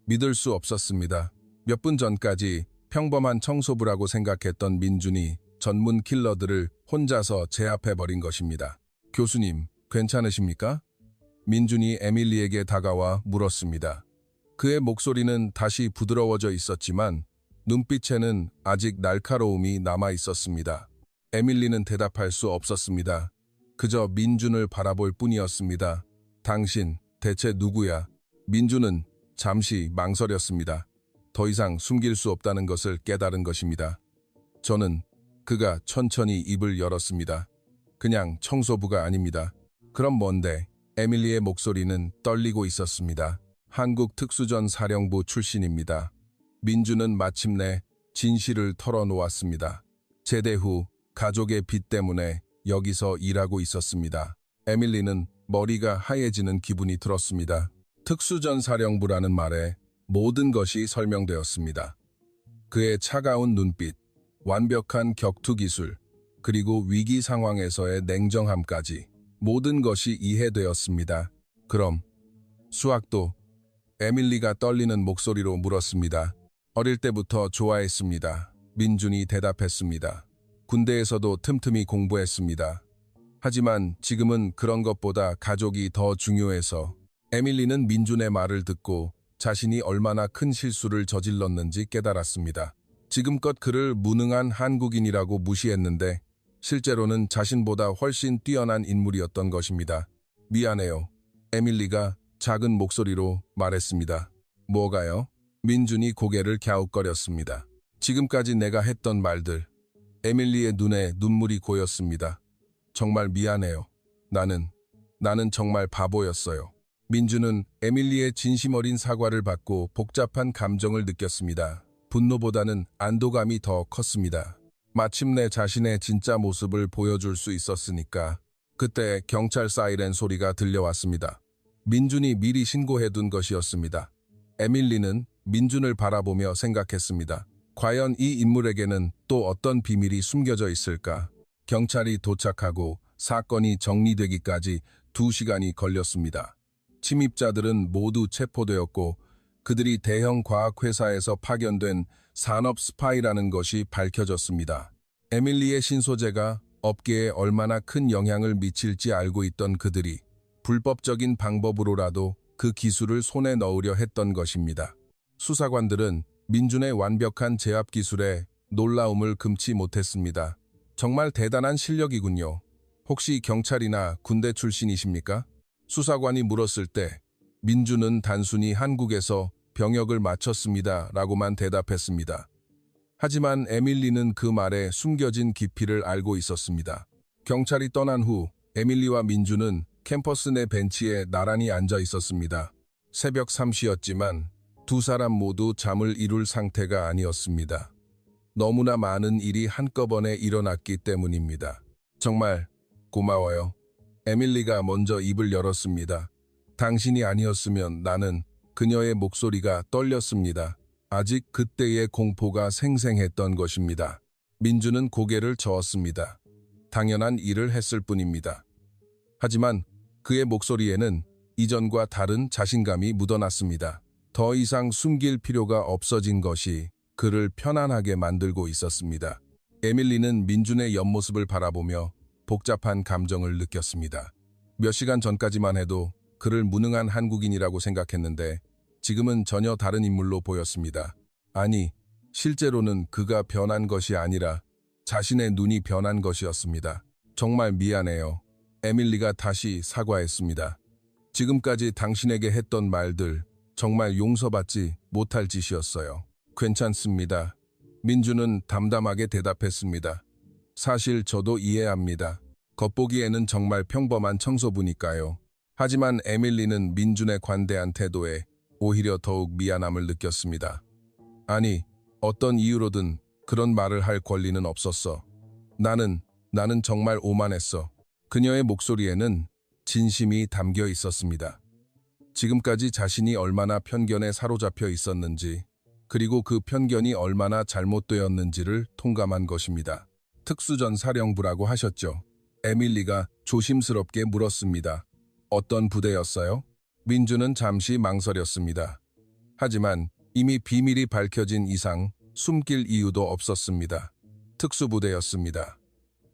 믿을 수 없었습니다. 몇 분 전까지 평범한 청소부라고 생각했던 민준이 전문 킬러들을 혼자서 제압해버린 것입니다. 교수님, 괜찮으십니까? 민준이 에밀리에게 다가와 물었습니다. 그의 목소리는 다시 부드러워져 있었지만 눈빛에는 아직 날카로움이 남아 있었습니다. 에밀리는 대답할 수 없었습니다. 그저 민준을 바라볼 뿐이었습니다. 당신, 대체 누구야? 민준은 잠시 망설였습니다. 더 이상 숨길 수 없다는 것을 깨달은 것입니다. 저는 그가 천천히 입을 열었습니다. 그냥 청소부가 아닙니다. 그럼 뭔데? 에밀리의 목소리는 떨리고 있었습니다. 한국 특수전 사령부 출신입니다. 민준은 마침내 진실을 털어놓았습니다. 제대 후 가족의 빚 때문에 여기서 일하고 있었습니다. 에밀리는 머리가 하얘지는 기분이 들었습니다. 특수전 사령부라는 말에 모든 것이 설명되었습니다. 그의 차가운 눈빛, 완벽한 격투 기술, 그리고 위기 상황에서의 냉정함까지 모든 것이 이해되었습니다. 그럼 수학도? 에밀리가 떨리는 목소리로 물었습니다. 어릴 때부터 좋아했습니다. 민준이 대답했습니다. 군대에서도 틈틈이 공부했습니다. 하지만 지금은 그런 것보다 가족이 더 중요해서. 에밀리는 민준의 말을 듣고 자신이 얼마나 큰 실수를 저질렀는지 깨달았습니다. 지금껏 그를 무능한 한국인이라고 무시했는데 실제로는 자신보다 훨씬 뛰어난 인물이었던 것입니다. 미안해요. 에밀리가 작은 목소리로 말했습니다. 뭐가요? 민준이 고개를 갸웃거렸습니다. 지금까지 내가 했던 말들. 에밀리의 눈에 눈물이 고였습니다. 정말 미안해요. 나는 정말 바보였어요. 민준은 에밀리의 진심 어린 사과를 받고 복잡한 감정을 느꼈습니다. 분노보다는 안도감이 더 컸습니다. 마침내 자신의 진짜 모습을 보여줄 수 있었으니까. 그때 경찰 사이렌 소리가 들려왔습니다. 민준이 미리 신고해둔 것이었습니다. 에밀리는 민준을 바라보며 생각했습니다. 과연 이 인물에게는 또 어떤 비밀이 숨겨져 있을까? 경찰이 도착하고 사건이 정리되기까지 2시간이 걸렸습니다. 침입자들은 모두 체포되었고 그들이 대형 과학회사에서 파견된 산업 스파이라는 것이 밝혀졌습니다. 에밀리의 신소재가 업계에 얼마나 큰 영향을 미칠지 알고 있던 그들이 불법적인 방법으로라도 그 기술을 손에 넣으려 했던 것입니다. 수사관들은 민준의 완벽한 제압 기술에 놀라움을 금치 못했습니다. 정말 대단한 실력이군요. 혹시 경찰이나 군대 출신이십니까? 수사관이 물었을 때 민준은 단순히 한국에서 병역을 마쳤습니다 라고만 대답했습니다. 하지만 에밀리는 그 말에 숨겨진 깊이를 알고 있었습니다. 경찰이 떠난 후 에밀리와 민준은 캠퍼스 내 벤치에 나란히 앉아 있었습니다. 새벽 3시였지만 두 사람 모두 잠을 이룰 상태가 아니었습니다. 너무나 많은 일이 한꺼번에 일어났기 때문입니다. 정말 고마워요. 에밀리가 먼저 입을 열었습니다. 당신이 아니었으면 나는. 그녀의 목소리가 떨렸습니다. 아직 그때의 공포가 생생했던 것입니다. 민준은 고개를 저었습니다. 당연한 일을 했을 뿐입니다. 하지만 그의 목소리에는 이전과 다른 자신감이 묻어났습니다. 더 이상 숨길 필요가 없어진 것이 그를 편안하게 만들고 있었습니다. 에밀리는 민준의 옆모습을 바라보며 복잡한 감정을 느꼈습니다. 몇 시간 전까지만 해도 그를 무능한 한국인이라고 생각했는데 지금은 전혀 다른 인물로 보였습니다. 아니, 실제로는 그가 변한 것이 아니라 자신의 눈이 변한 것이었습니다. 정말 미안해요. 에밀리가 다시 사과했습니다. 지금까지 당신에게 했던 말들 정말 용서받지 못할 짓이었어요. 괜찮습니다. 민준은 담담하게 대답했습니다. 사실 저도 이해합니다. 겉보기에는 정말 평범한 청소부니까요. 하지만 에밀리는 민준의 관대한 태도에 오히려 더욱 미안함을 느꼈습니다. 아니, 어떤 이유로든 그런 말을 할 권리는 없었어. 나는 정말 오만했어. 그녀의 목소리에는 진심이 담겨 있었습니다. 지금까지 자신이 얼마나 편견에 사로잡혀 있었는지, 그리고 그 편견이 얼마나 잘못되었는지를 통감한 것입니다. 특수전 사령부라고 하셨죠. 에밀리가 조심스럽게 물었습니다. 어떤 부대였어요? 민주는 잠시 망설였습니다. 하지만 이미 비밀이 밝혀진 이상 숨길 이유도 없었습니다. 특수부대였습니다.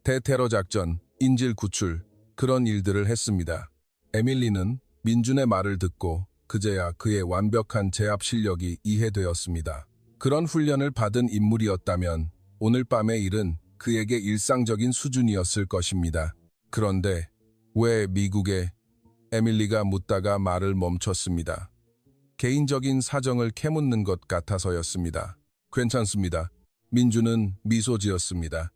대테러 작전, 인질 구출, 그런 일들을 했습니다. 에밀리는 민준의 말을 듣고 그제야 그의 완벽한 제압 실력이 이해되었습니다. 그런 훈련을 받은 인물이었다면 오늘 밤의 일은 그에게 일상적인 수준이었을 것입니다. 그런데 왜 미국에? 에밀리가 묻다가 말을 멈췄습니다. 개인적인 사정을 캐묻는 것 같아서였습니다. 괜찮습니다. 민주는 미소 지었습니다.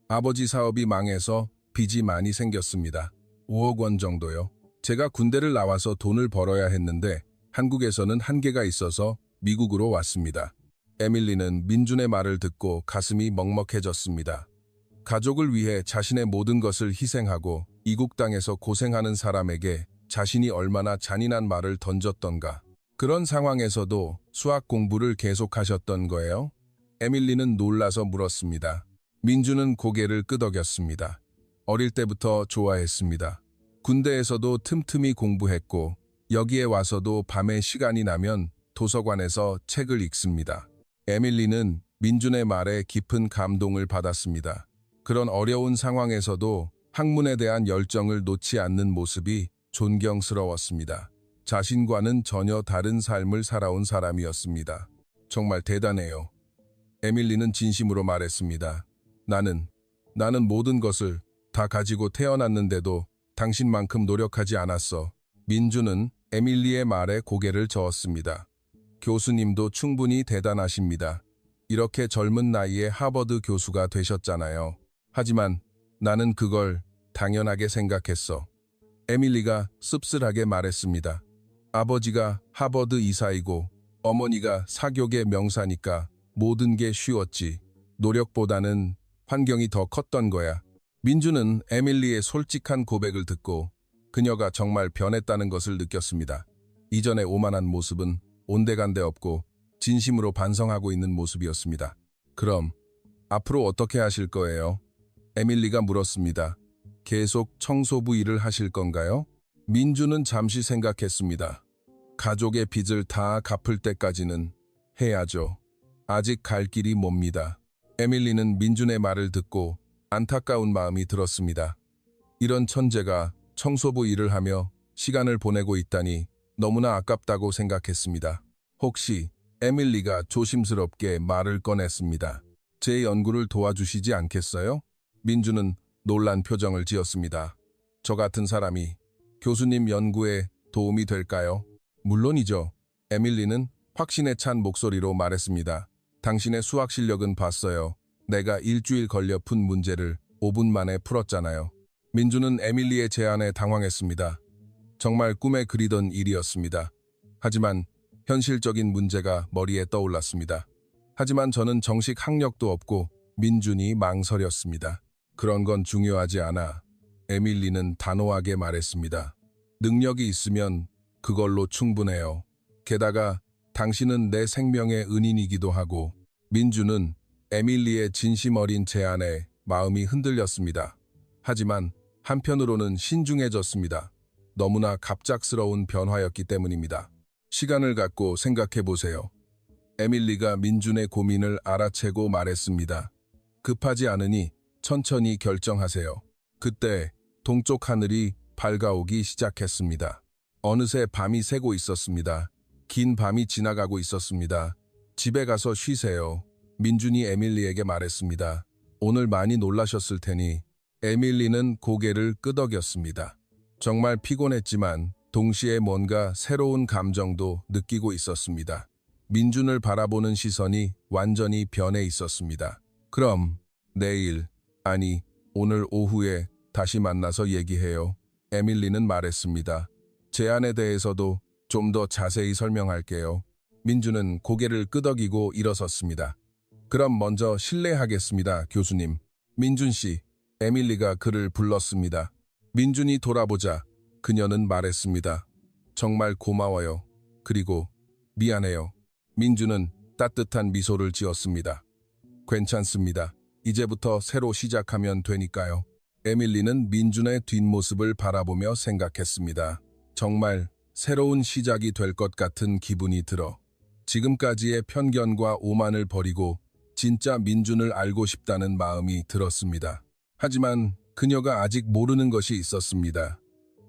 아버지 사업이 망해서 빚이 많이 생겼습니다. 5억 원 정도요. 제가 군대를 나와서 돈을 벌어야 했는데 한국에서는 한계가 있어서 미국으로 왔습니다. 에밀리는 민준의 말을 듣고 가슴이 먹먹해졌습니다. 가족을 위해 자신의 모든 것을 희생하고 이국 땅에서 고생하는 사람에게 자신이 얼마나 잔인한 말을 던졌던가. 그런 상황에서도 수학 공부를 계속하셨던 거예요? 에밀리는 놀라서 물었습니다. 민준은 고개를 끄덕였습니다. 어릴 때부터 좋아했습니다. 군대에서도 틈틈이 공부했고 여기에 와서도 밤에 시간이 나면 도서관에서 책을 읽습니다. 에밀리는 민준의 말에 깊은 감동을 받았습니다. 그런 어려운 상황에서도 학문에 대한 열정을 놓지 않는 모습이 존경스러웠습니다. 자신과는 전혀 다른 삶을 살아온 사람이었습니다. 정말 대단해요. 에밀리는 진심으로 말했습니다. 나는 모든 것을 다 가지고 태어났는데도 당신만큼 노력하지 않았어. 민준은 에밀리의 말에 고개를 저었습니다. 교수님도 충분히 대단하십니다. 이렇게 젊은 나이에 하버드 교수가 되셨잖아요. 하지만 나는 그걸 당연하게 생각했어. 에밀리가 씁쓸하게 말했습니다. 아버지가 하버드 이사이고 어머니가 사교계 명사니까 모든 게 쉬웠지. 노력보다는 환경이 더 컸던 거야. 민주는 에밀리의 솔직한 고백을 듣고 그녀가 정말 변했다는 것을 느꼈습니다. 이전의 오만한 모습은 온데간데 없고 진심으로 반성하고 있는 모습이었습니다. 그럼 앞으로 어떻게 하실 거예요? 에밀리가 물었습니다. 계속 청소부 일을 하실 건가요? 민주는 잠시 생각했습니다. 가족의 빚을 다 갚을 때까지는 해야죠. 아직 갈 길이 멉니다. 에밀리는 민준의 말을 듣고 안타까운 마음이 들었습니다. 이런 천재가 청소부 일을 하며 시간을 보내고 있다니 너무나 아깝다고 생각했습니다. 혹시 에밀리가 조심스럽게 말을 꺼냈습니다. 제 연구를 도와주시지 않겠어요? 민준은 놀란 표정을 지었습니다. 저 같은 사람이 교수님 연구에 도움이 될까요? 물론이죠. 에밀리는 확신에 찬 목소리로 말했습니다. 당신의 수학 실력은 봤어요. 내가 일주일 걸려 푼 문제를 5분 만에 풀었잖아요. 민준은 에밀리의 제안에 당황했습니다. 정말 꿈에 그리던 일이었습니다. 하지만 현실적인 문제가 머리에 떠올랐습니다. 하지만 저는 정식 학력도 없고 민준이 망설였습니다. 그런 건 중요하지 않아. 에밀리는 단호하게 말했습니다. 능력이 있으면 그걸로 충분해요. 게다가 당신은 내 생명의 은인이기도 하고. 민준은 에밀리의 진심 어린 제안에 마음이 흔들렸습니다. 하지만 한편으로는 신중해졌습니다. 너무나 갑작스러운 변화였기 때문입니다. 시간을 갖고 생각해 보세요. 에밀리가 민준의 고민을 알아채고 말했습니다. 급하지 않으니 천천히 결정하세요. 그때 동쪽 하늘이 밝아오기 시작했습니다. 어느새 밤이 새고 있었습니다. 긴 밤이 지나가고 있었습니다. 집에 가서 쉬세요. 민준이 에밀리에게 말했습니다. 오늘 많이 놀라셨을 테니. 에밀리는 고개를 끄덕였습니다. 정말 피곤했지만 동시에 뭔가 새로운 감정도 느끼고 있었습니다. 민준을 바라보는 시선이 완전히 변해 있었습니다. 그럼 내일, 아니 오늘 오후에 다시 만나서 얘기해요. 에밀리는 말했습니다. 제안에 대해서도 좀 더 자세히 설명할게요. 민준은 고개를 끄덕이고 일어섰습니다. 그럼 먼저 실례하겠습니다, 교수님. 민준 씨, 에밀리가 그를 불렀습니다. 민준이 돌아보자 그녀는 말했습니다. 정말 고마워요. 그리고 미안해요. 민주는 따뜻한 미소를 지었습니다. 괜찮습니다. 이제부터 새로 시작하면 되니까요. 에밀리는 민준의 뒷모습을 바라보며 생각했습니다. 정말 새로운 시작이 될 것 같은 기분이 들어 지금까지의 편견과 오만을 버리고 진짜 민준을 알고 싶다는 마음이 들었습니다. 하지만 그녀가 아직 모르는 것이 있었습니다.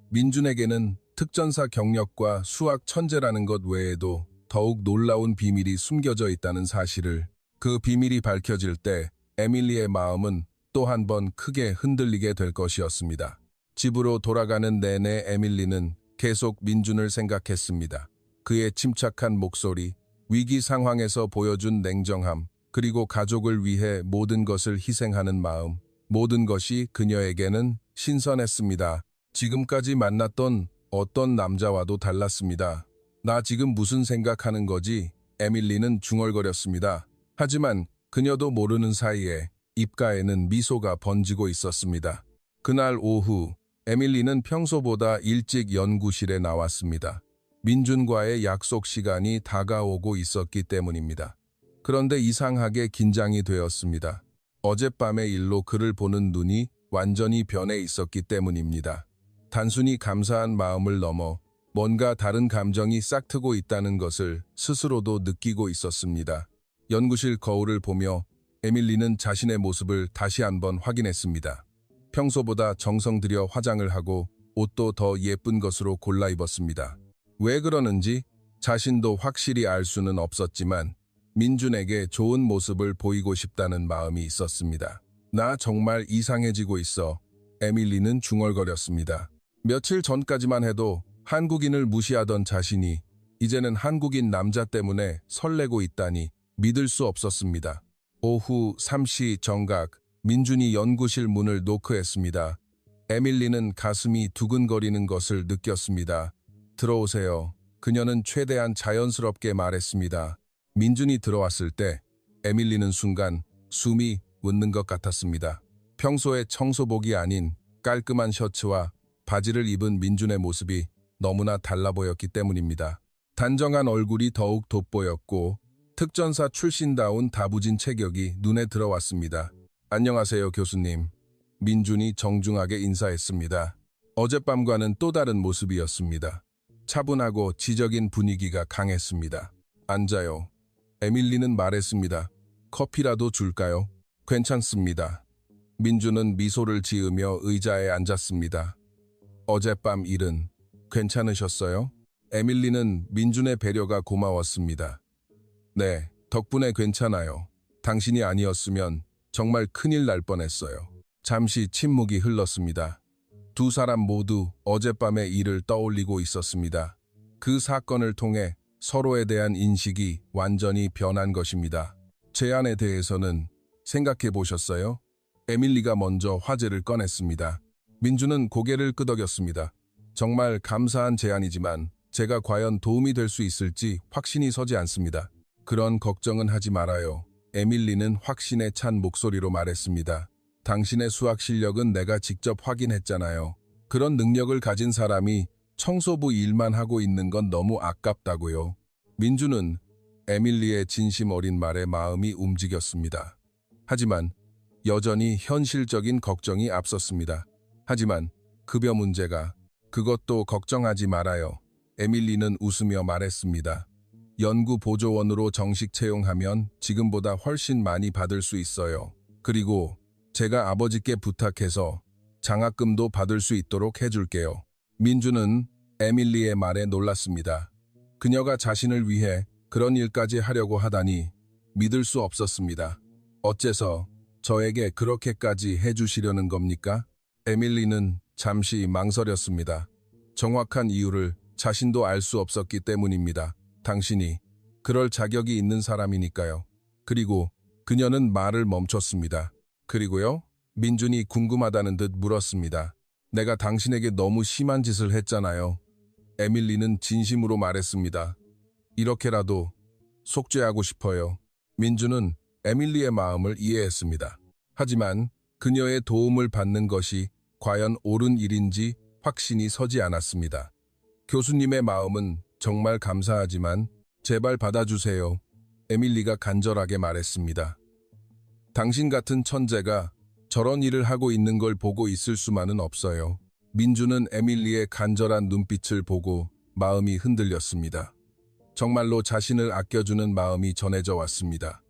민준에게는 특전사 경력과 수학 천재라는 것 외에도 더욱 놀라운 비밀이 숨겨져 있다는 사실을. 그 비밀이 밝혀질 때 에밀리의 마음은 또 한 번 크게 흔들리게 될 것이었습니다. 집으로 돌아가는 내내 에밀리는 계속 민준을 생각했습니다. 그의 침착한 목소리, 위기 상황에서 보여준 냉정함, 그리고 가족을 위해 모든 것을 희생하는 마음, 모든 것이 그녀에게는 신선했습니다. 지금까지 만났던 어떤 남자와도 달랐습니다. 나 지금 무슨 생각하는 거지? 에밀리는 중얼거렸습니다. 하지만 그녀도 모르는 사이에 입가에는 미소가 번지고 있었습니다. 그날 오후, 에밀리는 평소보다 일찍 연구실에 나왔습니다. 민준과의 약속 시간이 다가오고 있었기 때문입니다. 그런데 이상하게 긴장이 되었습니다. 어젯밤의 일로 그를 보는 눈이 완전히 변해 있었기 때문입니다. 단순히 감사한 마음을 넘어 뭔가 다른 감정이 싹트고 있다는 것을 스스로도 느끼고 있었습니다. 연구실 거울을 보며 에밀리는 자신의 모습을 다시 한번 확인했습니다. 평소보다 정성 들여 화장을 하고 옷도 더 예쁜 것으로 골라 입었습니다. 왜 그러는지 자신도 확실히 알 수는 없었지만 민준에게 좋은 모습을 보이고 싶다는 마음이 있었습니다. 나 정말 이상해지고 있어. 에밀리는 중얼거렸습니다. 며칠 전까지만 해도 한국인을 무시하던 자신이 이제는 한국인 남자 때문에 설레고 있다니 믿을 수 없었습니다. 오후 3시 정각, 민준이 연구실 문을 노크했습니다. 에밀리는 가슴이 두근거리는 것을 느꼈습니다. 들어오세요. 그녀는 최대한 자연스럽게 말했습니다. 민준이 들어왔을 때 에밀리는 순간 숨이 멎는 것 같았습니다. 평소의 청소복이 아닌 깔끔한 셔츠와 바지를 입은 민준의 모습이 너무나 달라 보였기 때문입니다. 단정한 얼굴이 더욱 돋보였고 특전사 출신다운 다부진 체격이 눈에 들어왔습니다. 안녕하세요, 교수님. 민준이 정중하게 인사했습니다. 어젯밤과는 또 다른 모습이었습니다. 차분하고 지적인 분위기가 강했습니다. 앉아요. 에밀리는 말했습니다. 커피라도 줄까요? 괜찮습니다. 민준은 미소를 지으며 의자에 앉았습니다. 어젯밤 일은 괜찮으셨어요? 에밀리는 민준의 배려가 고마웠습니다. 네, 덕분에 괜찮아요. 당신이 아니었으면 정말 큰일 날 뻔했어요. 잠시 침묵이 흘렀습니다. 두 사람 모두 어젯밤의 일을 떠올리고 있었습니다. 그 사건을 통해 서로에 대한 인식이 완전히 변한 것입니다. 제안에 대해서는 생각해 보셨어요? 에밀리가 먼저 화제를 꺼냈습니다. 민준은 고개를 끄덕였습니다. 정말 감사한 제안이지만 제가 과연 도움이 될 수 있을지 확신이 서지 않습니다. 그런 걱정은 하지 말아요. 에밀리는 확신에 찬 목소리로 말했습니다. 당신의 수학 실력은 내가 직접 확인했잖아요. 그런 능력을 가진 사람이 청소부 일만 하고 있는 건 너무 아깝다고요. 민준은 에밀리의 진심 어린 말에 마음이 움직였습니다. 하지만 여전히 현실적인 걱정이 앞섰습니다. 하지만 급여 문제가, 그것도 걱정하지 말아요. 에밀리는 웃으며 말했습니다. 연구 보조원으로 정식 채용하면 지금보다 훨씬 많이 받을 수 있어요. 그리고 제가 아버지께 부탁해서 장학금도 받을 수 있도록 해줄게요. 민준은 에밀리의 말에 놀랐습니다. 그녀가 자신을 위해 그런 일까지 하려고 하다니 믿을 수 없었습니다. 어째서 저에게 그렇게까지 해주시려는 겁니까? 에밀리는 잠시 망설였습니다. 정확한 이유를 자신도 알 수 없었기 때문입니다. 당신이 그럴 자격이 있는 사람이니까요. 그리고 그녀는 말을 멈췄습니다. 그리고요? 민준이 궁금하다는 듯 물었습니다. 내가 당신에게 너무 심한 짓을 했잖아요. 에밀리는 진심으로 말했습니다. 이렇게라도 속죄하고 싶어요. 민준은 에밀리의 마음을 이해했습니다. 하지만 그녀의 도움을 받는 것이 과연 옳은 일인지 확신이 서지 않았습니다. 교수님의 마음은 정말 감사하지만 제발 받아주세요. 에밀리가 간절하게 말했습니다. 당신 같은 천재가 저런 일을 하고 있는 걸 보고 있을 수만은 없어요. 민주는 에밀리의 간절한 눈빛을 보고 마음이 흔들렸습니다. 정말로 자신을 아껴주는 마음이 전해져 왔습니다.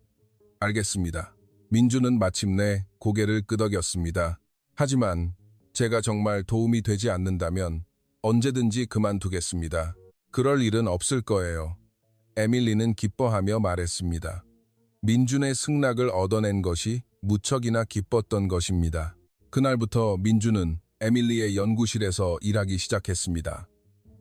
알겠습니다. 민주는 마침내 고개를 끄덕였습니다. 하지만 제가 정말 도움이 되지 않는다면 언제든지 그만두겠습니다. 그럴 일은 없을 거예요. 에밀리는 기뻐하며 말했습니다. 민준의 승낙을 얻어낸 것이 무척이나 기뻤던 것입니다. 그날부터 민준은 에밀리의 연구실에서 일하기 시작했습니다.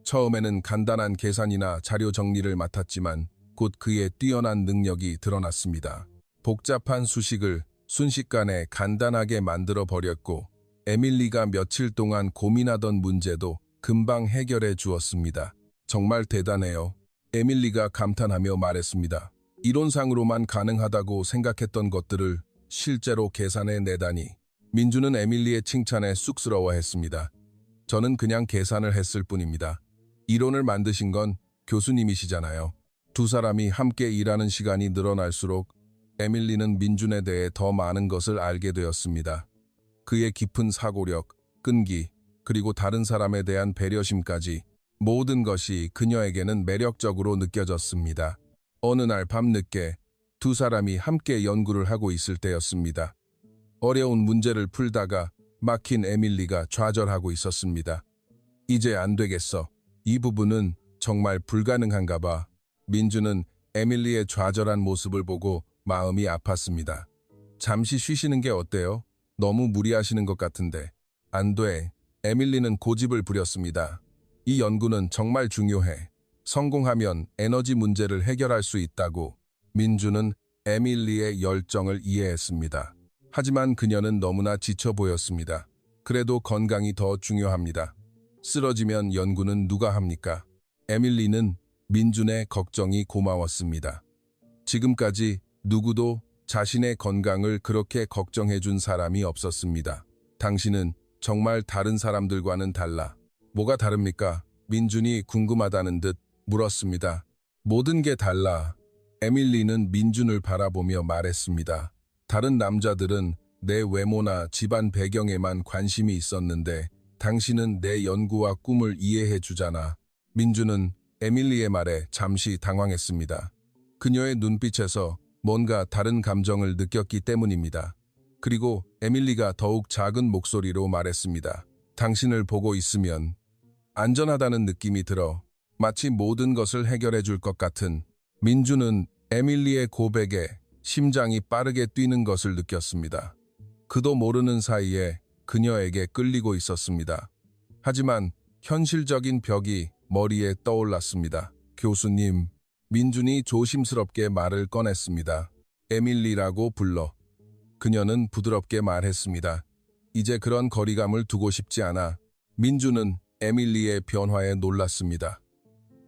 처음에는 간단한 계산이나 자료 정리를 맡았지만 곧 그의 뛰어난 능력이 드러났습니다. 복잡한 수식을 순식간에 간단하게 만들어 버렸고 에밀리가 며칠 동안 고민하던 문제도 금방 해결해 주었습니다. 정말 대단해요. 에밀리가 감탄하며 말했습니다. 이론상으로만 가능하다고 생각했던 것들을 실제로 계산해 내다니. 민주는 에밀리의 칭찬에 쑥스러워했습니다. 저는 그냥 계산을 했을 뿐입니다. 이론을 만드신 건 교수님이시잖아요. 두 사람이 함께 일하는 시간이 늘어날수록 에밀리는 민준에 대해 더 많은 것을 알게 되었습니다. 그의 깊은 사고력, 끈기, 그리고 다른 사람에 대한 배려심까지 모든 것이 그녀에게는 매력적으로 느껴졌습니다. 어느 날 밤늦게 두 사람이 함께 연구를 하고 있을 때였습니다. 어려운 문제를 풀다가 막힌 에밀리가 좌절하고 있었습니다. 이제 안 되겠어. 이 부분은 정말 불가능한가 봐. 민주는 에밀리의 좌절한 모습을 보고 마음이 아팠습니다. 잠시 쉬시는 게 어때요? 너무 무리하시는 것 같은데. 안 돼. 에밀리는 고집을 부렸습니다. 이 연구는 정말 중요해. 성공하면 에너지 문제를 해결할 수 있다고. 민주는 에밀리의 열정을 이해했습니다. 하지만 그녀는 너무나 지쳐 보였습니다. 그래도 건강이 더 중요합니다. 쓰러지면 연구는 누가 합니까? 에밀리는 민준의 걱정이 고마웠습니다. 지금까지 누구도 자신의 건강을 그렇게 걱정해준 사람이 없었습니다. 당신은 정말 다른 사람들과는 달라. 뭐가 다릅니까? 민준이 궁금하다는 듯 물었습니다. 모든 게 달라. 에밀리는 민준을 바라보며 말했습니다. 다른 남자들은 내 외모나 집안 배경에만 관심이 있었는데 당신은 내 연구와 꿈을 이해해 주잖아. 민준은 에밀리의 말에 잠시 당황했습니다. 그녀의 눈빛에서 뭔가 다른 감정을 느꼈기 때문입니다. 그리고 에밀리가 더욱 작은 목소리로 말했습니다. 당신을 보고 있으면 안전하다는 느낌이 들어. 마치 모든 것을 해결해 줄 것 같은. 민주는 에밀리의 고백에 심장이 빠르게 뛰는 것을 느꼈습니다. 그도 모르는 사이에 그녀에게 끌리고 있었습니다. 하지만 현실적인 벽이 머리에 떠올랐습니다. 교수님, 민준이 조심스럽게 말을 꺼냈습니다. 에밀리라고 불러. 그녀는 부드럽게 말했습니다. 이제 그런 거리감을 두고 싶지 않아. 민준은 에밀리의 변화에 놀랐습니다.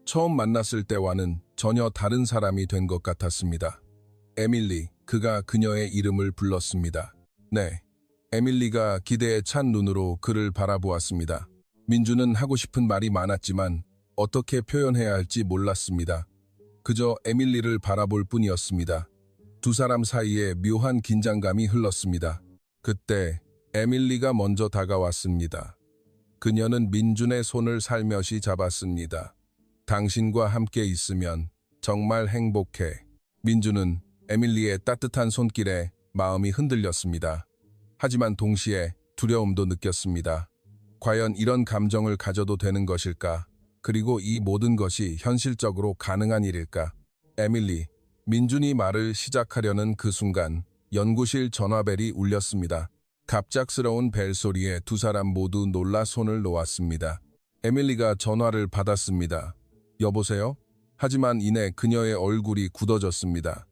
처음 만났을 때와는 전혀 다른 사람이 된 것 같았습니다. 에밀리, 그가 그녀의 이름을 불렀습니다. 네. 에밀리가 기대에 찬 눈으로 그를 바라보았습니다. 민준은 하고 싶은 말이 많았지만 어떻게 표현해야 할지 몰랐습니다. 그저 에밀리를 바라볼 뿐이었습니다. 두 사람 사이에 묘한 긴장감이 흘렀습니다. 그때 에밀리가 먼저 다가왔습니다. 그녀는 민준의 손을 살며시 잡았습니다. 당신과 함께 있으면 정말 행복해. 민준은 에밀리의 따뜻한 손길에 마음이 흔들렸습니다. 하지만 동시에 두려움도 느꼈습니다. 과연 이런 감정을 가져도 되는 것일까? 그리고 이 모든 것이 현실적으로 가능한 일일까? 에밀리, 민준이 말을 시작하려는 그 순간 연구실 전화벨이 울렸습니다. 갑작스러운 벨소리에 두 사람 모두 놀라 손을 놓았습니다. 에밀리가 전화를 받았습니다. 여보세요? 하지만 이내 그녀의 얼굴이 굳어졌습니다.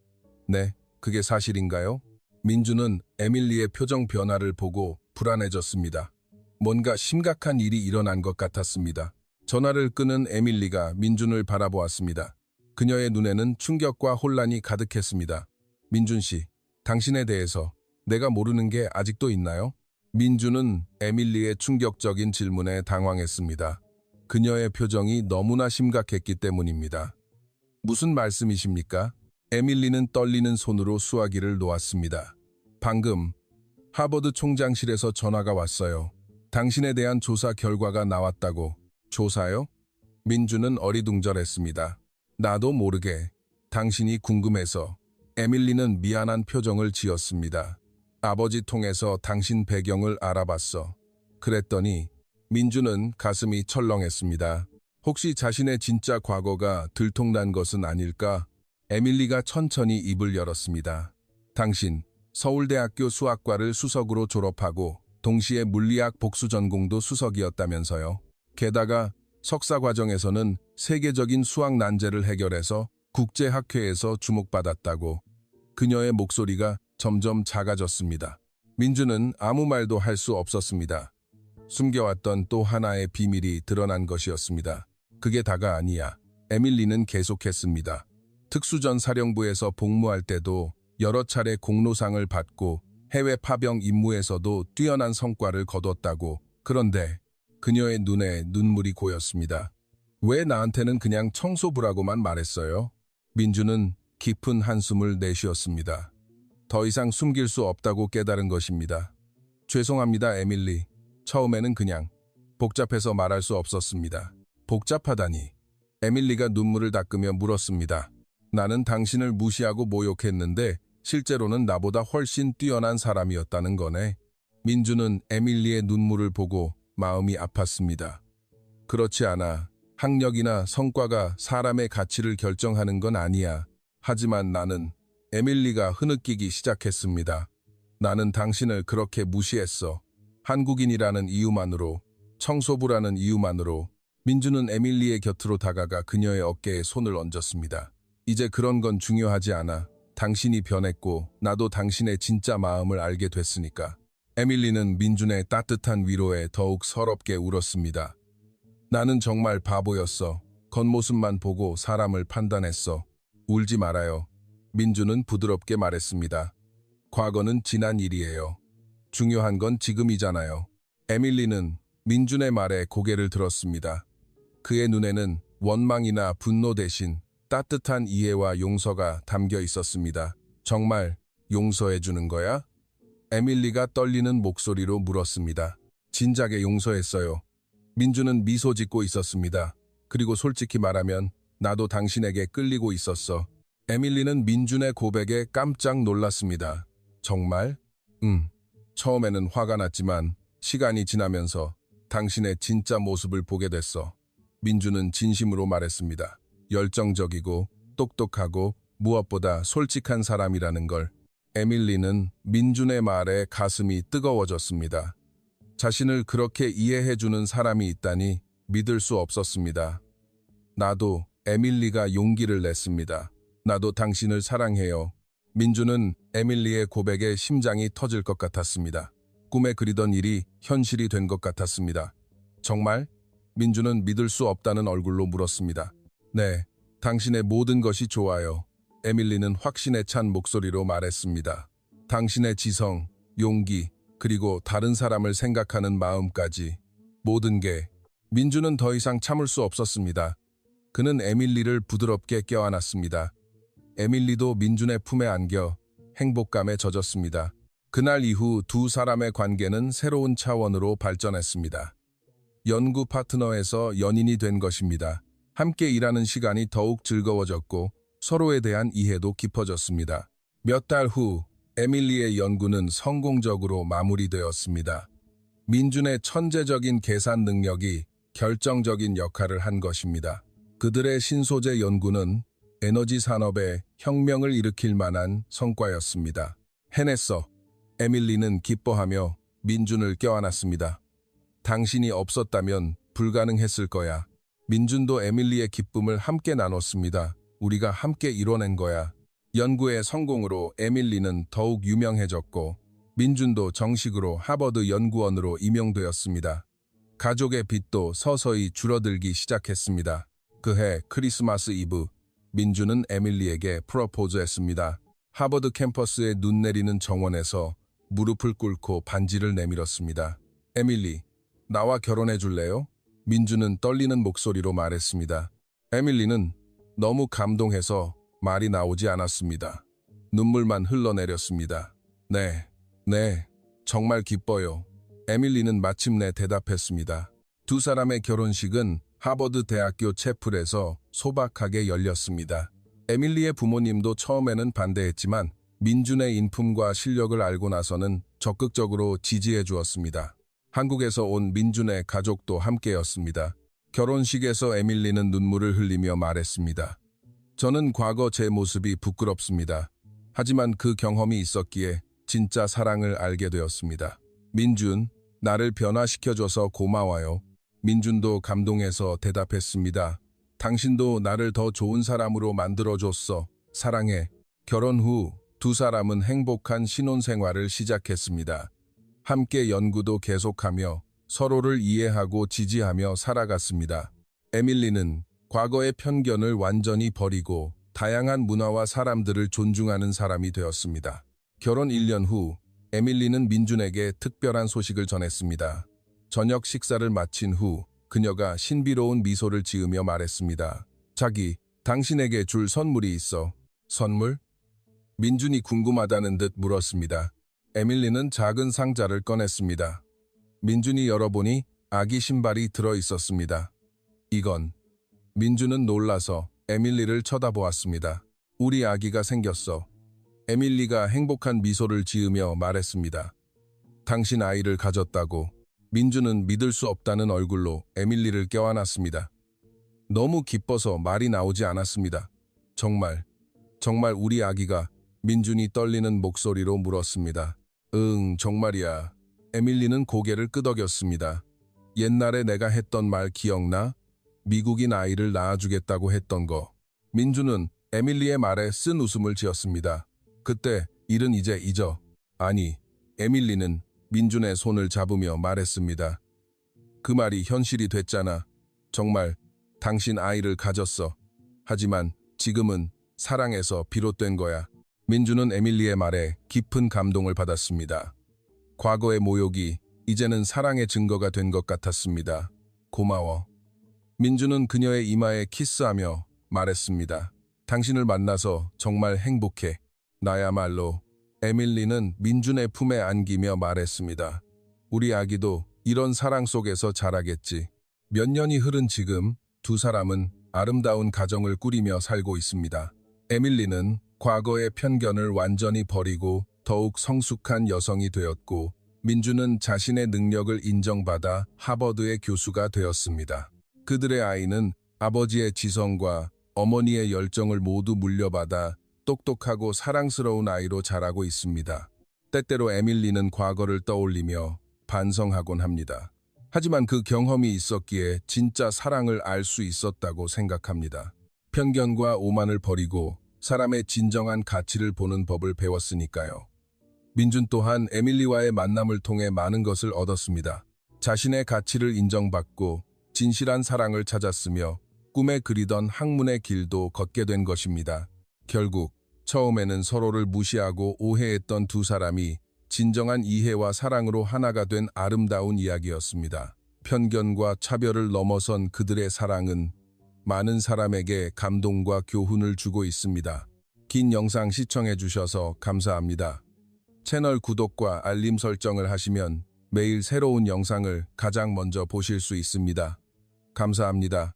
네, 그게 사실인가요? 민준은 에밀리의 표정 변화를 보고 불안해졌습니다. 뭔가 심각한 일이 일어난 것 같았습니다. 전화를 끄는 에밀리가 민준을 바라보았습니다. 그녀의 눈에는 충격과 혼란이 가득했습니다. 민준 씨, 당신에 대해서 내가 모르는 게 아직도 있나요? 민준은 에밀리의 충격적인 질문에 당황했습니다. 그녀의 표정이 너무나 심각했기 때문입니다. 무슨 말씀이십니까? 에밀리는 떨리는 손으로 수화기를 놓았습니다. 방금 하버드 총장실에서 전화가 왔어요. 당신에 대한 조사 결과가 나왔다고. 조사요? 민주는 어리둥절했습니다. 나도 모르게 당신이 궁금해서. 에밀리는 미안한 표정을 지었습니다. 아버지 통해서 당신 배경을 알아봤어. 그랬더니 민주는 가슴이 철렁했습니다. 혹시 자신의 진짜 과거가 들통난 것은 아닐까? 에밀리가 천천히 입을 열었습니다. 당신 서울대학교 수학과를 수석으로 졸업하고 동시에 물리학 복수 전공도 수석이었다면서요. 게다가 석사 과정에서는 세계적인 수학 난제를 해결해서 국제학회에서 주목받았다고. 그녀의 목소리가 점점 작아졌습니다. 민주는 아무 말도 할 수 없었습니다. 숨겨왔던 또 하나의 비밀이 드러난 것이었습니다. 그게 다가 아니야. 에밀리는 계속했습니다. 특수전사령부에서 복무할 때도 여러 차례 공로상을 받고 해외 파병 임무에서도 뛰어난 성과를 거뒀다고. 그런데 그녀의 눈에 눈물이 고였습니다. 왜 나한테는 그냥 청소부라고만 말했어요? 민주는 깊은 한숨을 내쉬었습니다. 더 이상 숨길 수 없다고 깨달은 것입니다. 죄송합니다, 에밀리. 처음에는 그냥 복잡해서 말할 수 없었습니다. 복잡하다니. 에밀리가 눈물을 닦으며 물었습니다. 나는 당신을 무시하고 모욕했는데 실제로는 나보다 훨씬 뛰어난 사람이었다는 거네. 민주는 에밀리의 눈물을 보고 마음이 아팠습니다. 그렇지 않아. 학력이나 성과가 사람의 가치를 결정하는 건 아니야. 하지만 나는. 에밀리가 흐느끼기 시작했습니다. 나는 당신을 그렇게 무시했어. 한국인이라는 이유만으로, 청소부라는 이유만으로. 민주는 에밀리의 곁으로 다가가 그녀의 어깨에 손을 얹었습니다. 이제 그런 건 중요하지 않아. 당신이 변했고 나도 당신의 진짜 마음을 알게 됐으니까. 에밀리는 민준의 따뜻한 위로에 더욱 서럽게 울었습니다. 나는 정말 바보였어. 겉모습만 보고 사람을 판단했어. 울지 말아요. 민주는 부드럽게 말했습니다. 과거는 지난 일이에요. 중요한 건 지금이잖아요. 에밀리는 민준의 말에 고개를 들었습니다. 그의 눈에는 원망이나 분노 대신 따뜻한 이해와 용서가 담겨 있었습니다. 정말 용서해 주는 거야? 에밀리가 떨리는 목소리로 물었습니다. 진작에 용서했어요. 민주는 미소 짓고 있었습니다. 그리고 솔직히 말하면 나도 당신에게 끌리고 있었어. 에밀리는 민준의 고백에 깜짝 놀랐습니다. 정말? 처음에는 화가 났지만 시간이 지나면서 당신의 진짜 모습을 보게 됐어. 민준은 진심으로 말했습니다. 열정적이고 똑똑하고 무엇보다 솔직한 사람이라는 걸. 에밀리는 민준의 말에 가슴이 뜨거워졌습니다. 자신을 그렇게 이해해주는 사람이 있다니 믿을 수 없었습니다. 나도. 에밀리가 용기를 냈습니다. 나도 당신을 사랑해요. 민주는 에밀리의 고백에 심장이 터질 것 같았습니다. 꿈에 그리던 일이 현실이 된 것 같았습니다. 정말? 민주는 믿을 수 없다는 얼굴로 물었습니다. 네, 당신의 모든 것이 좋아요. 에밀리는 확신에 찬 목소리로 말했습니다. 당신의 지성, 용기, 그리고 다른 사람을 생각하는 마음까지. 모든 게. 민주는 더 이상 참을 수 없었습니다. 그는 에밀리를 부드럽게 껴안았습니다. 에밀리도 민준의 품에 안겨 행복감에 젖었습니다. 그날 이후 두 사람의 관계는 새로운 차원으로 발전했습니다. 연구 파트너에서 연인이 된 것입니다. 함께 일하는 시간이 더욱 즐거워졌고 서로에 대한 이해도 깊어졌습니다. 몇 달 후 에밀리의 연구는 성공적으로 마무리되었습니다. 민준의 천재적인 계산 능력이 결정적인 역할을 한 것입니다. 그들의 신소재 연구는 에너지 산업에 혁명을 일으킬 만한 성과였습니다. 해냈어. 에밀리는 기뻐하며 민준을 껴안았습니다. 당신이 없었다면 불가능했을 거야. 민준도 에밀리의 기쁨을 함께 나눴습니다. 우리가 함께 이뤄낸 거야. 연구의 성공으로 에밀리는 더욱 유명해졌고 민준도 정식으로 하버드 연구원으로 임용되었습니다. 가족의 빚도 서서히 줄어들기 시작했습니다. 그해 크리스마스 이브, 민준은 에밀리에게 프로포즈했습니다. 하버드 캠퍼스에 눈 내리는 정원에서 무릎을 꿇고 반지를 내밀었습니다. 에밀리, 나와 결혼해 줄래요? 민주는 떨리는 목소리로 말했습니다. 에밀리는 너무 감동해서 말이 나오지 않았습니다. 눈물만 흘러내렸습니다. 네, 정말 기뻐요. 에밀리는 마침내 대답했습니다. 두 사람의 결혼식은 하버드 대학교 채플에서 소박하게 열렸습니다. 에밀리의 부모님도 처음에는 반대했지만 민준의 인품과 실력을 알고 나서는 적극적으로 지지해 주었습니다. 한국에서 온 민준의 가족도 함께였습니다. 결혼식에서 에밀리는 눈물을 흘리며 말했습니다. 저는 과거 제 모습이 부끄럽습니다. 하지만 그 경험이 있었기에 진짜 사랑을 알게 되었습니다. 민준, 나를 변화시켜줘서 고마워요. 민준도 감동해서 대답했습니다. 당신도 나를 더 좋은 사람으로 만들어줬어. 사랑해. 결혼 후 두 사람은 행복한 신혼생활을 시작했습니다. 함께 연구도 계속하며 서로를 이해하고 지지하며 살아갔습니다. 에밀리는 과거의 편견을 완전히 버리고 다양한 문화와 사람들을 존중하는 사람이 되었습니다. 결혼 1년 후 에밀리는 민준에게 특별한 소식을 전했습니다. 저녁 식사를 마친 후 그녀가 신비로운 미소를 지으며 말했습니다. 자기, 당신에게 줄 선물이 있어. 선물? 민준이 궁금하다는 듯 물었습니다. 에밀리는 작은 상자를 꺼냈습니다. 민준이 열어보니 아기 신발이 들어있었습니다. 이건. 민준은 놀라서 에밀리를 쳐다보았습니다. 우리 아기가 생겼어. 에밀리가 행복한 미소를 지으며 말했습니다. 당신 아이를 가졌다고. 민준은 믿을 수 없다는 얼굴로 에밀리를 껴안았습니다. 너무 기뻐서 말이 나오지 않았습니다. 정말 우리 아기가. 민준이 떨리는 목소리로 물었습니다. 응, 정말이야. 에밀리는 고개를 끄덕였습니다. 옛날에 내가 했던 말 기억나? 미국인 아이를 낳아주겠다고 했던 거. 민준은 에밀리의 말에 쓴 웃음을 지었습니다. 그때 일은 이제 잊어. 아니, 에밀리는 민준의 손을 잡으며 말했습니다. 그 말이 현실이 됐잖아. 정말 당신 아이를 가졌어. 하지만 지금은 사랑에서 비롯된 거야. 민준은 에밀리의 말에 깊은 감동을 받았습니다. 과거의 모욕이 이제는 사랑의 증거가 된 것 같았습니다. 고마워. 민준은 그녀의 이마에 키스하며 말했습니다. 당신을 만나서 정말 행복해. 나야말로. 에밀리는 민준의 품에 안기며 말했습니다. 우리 아기도 이런 사랑 속에서 자라겠지. 몇 년이 흐른 지금 두 사람은 아름다운 가정을 꾸리며 살고 있습니다. 에밀리는 과거의 편견을 완전히 버리고 더욱 성숙한 여성이 되었고, 민준은 자신의 능력을 인정받아 하버드의 교수가 되었습니다. 그들의 아이는 아버지의 지성과 어머니의 열정을 모두 물려받아 똑똑하고 사랑스러운 아이로 자라고 있습니다. 때때로 에밀리는 과거를 떠올리며 반성하곤 합니다. 하지만 그 경험이 있었기에 진짜 사랑을 알 수 있었다고 생각합니다. 편견과 오만을 버리고 사람의 진정한 가치를 보는 법을 배웠으니까요. 민준 또한 에밀리와의 만남을 통해 많은 것을 얻었습니다. 자신의 가치를 인정받고 진실한 사랑을 찾았으며 꿈에 그리던 학문의 길도 걷게 된 것입니다. 결국 처음에는 서로를 무시하고 오해했던 두 사람이 진정한 이해와 사랑으로 하나가 된 아름다운 이야기였습니다. 편견과 차별을 넘어선 그들의 사랑은 많은 사람에게 감동과 교훈을 주고 있습니다. 긴 영상 시청해 주셔서 감사합니다. 채널 구독과 알림 설정을 하시면 매일 새로운 영상을 가장 먼저 보실 수 있습니다. 감사합니다.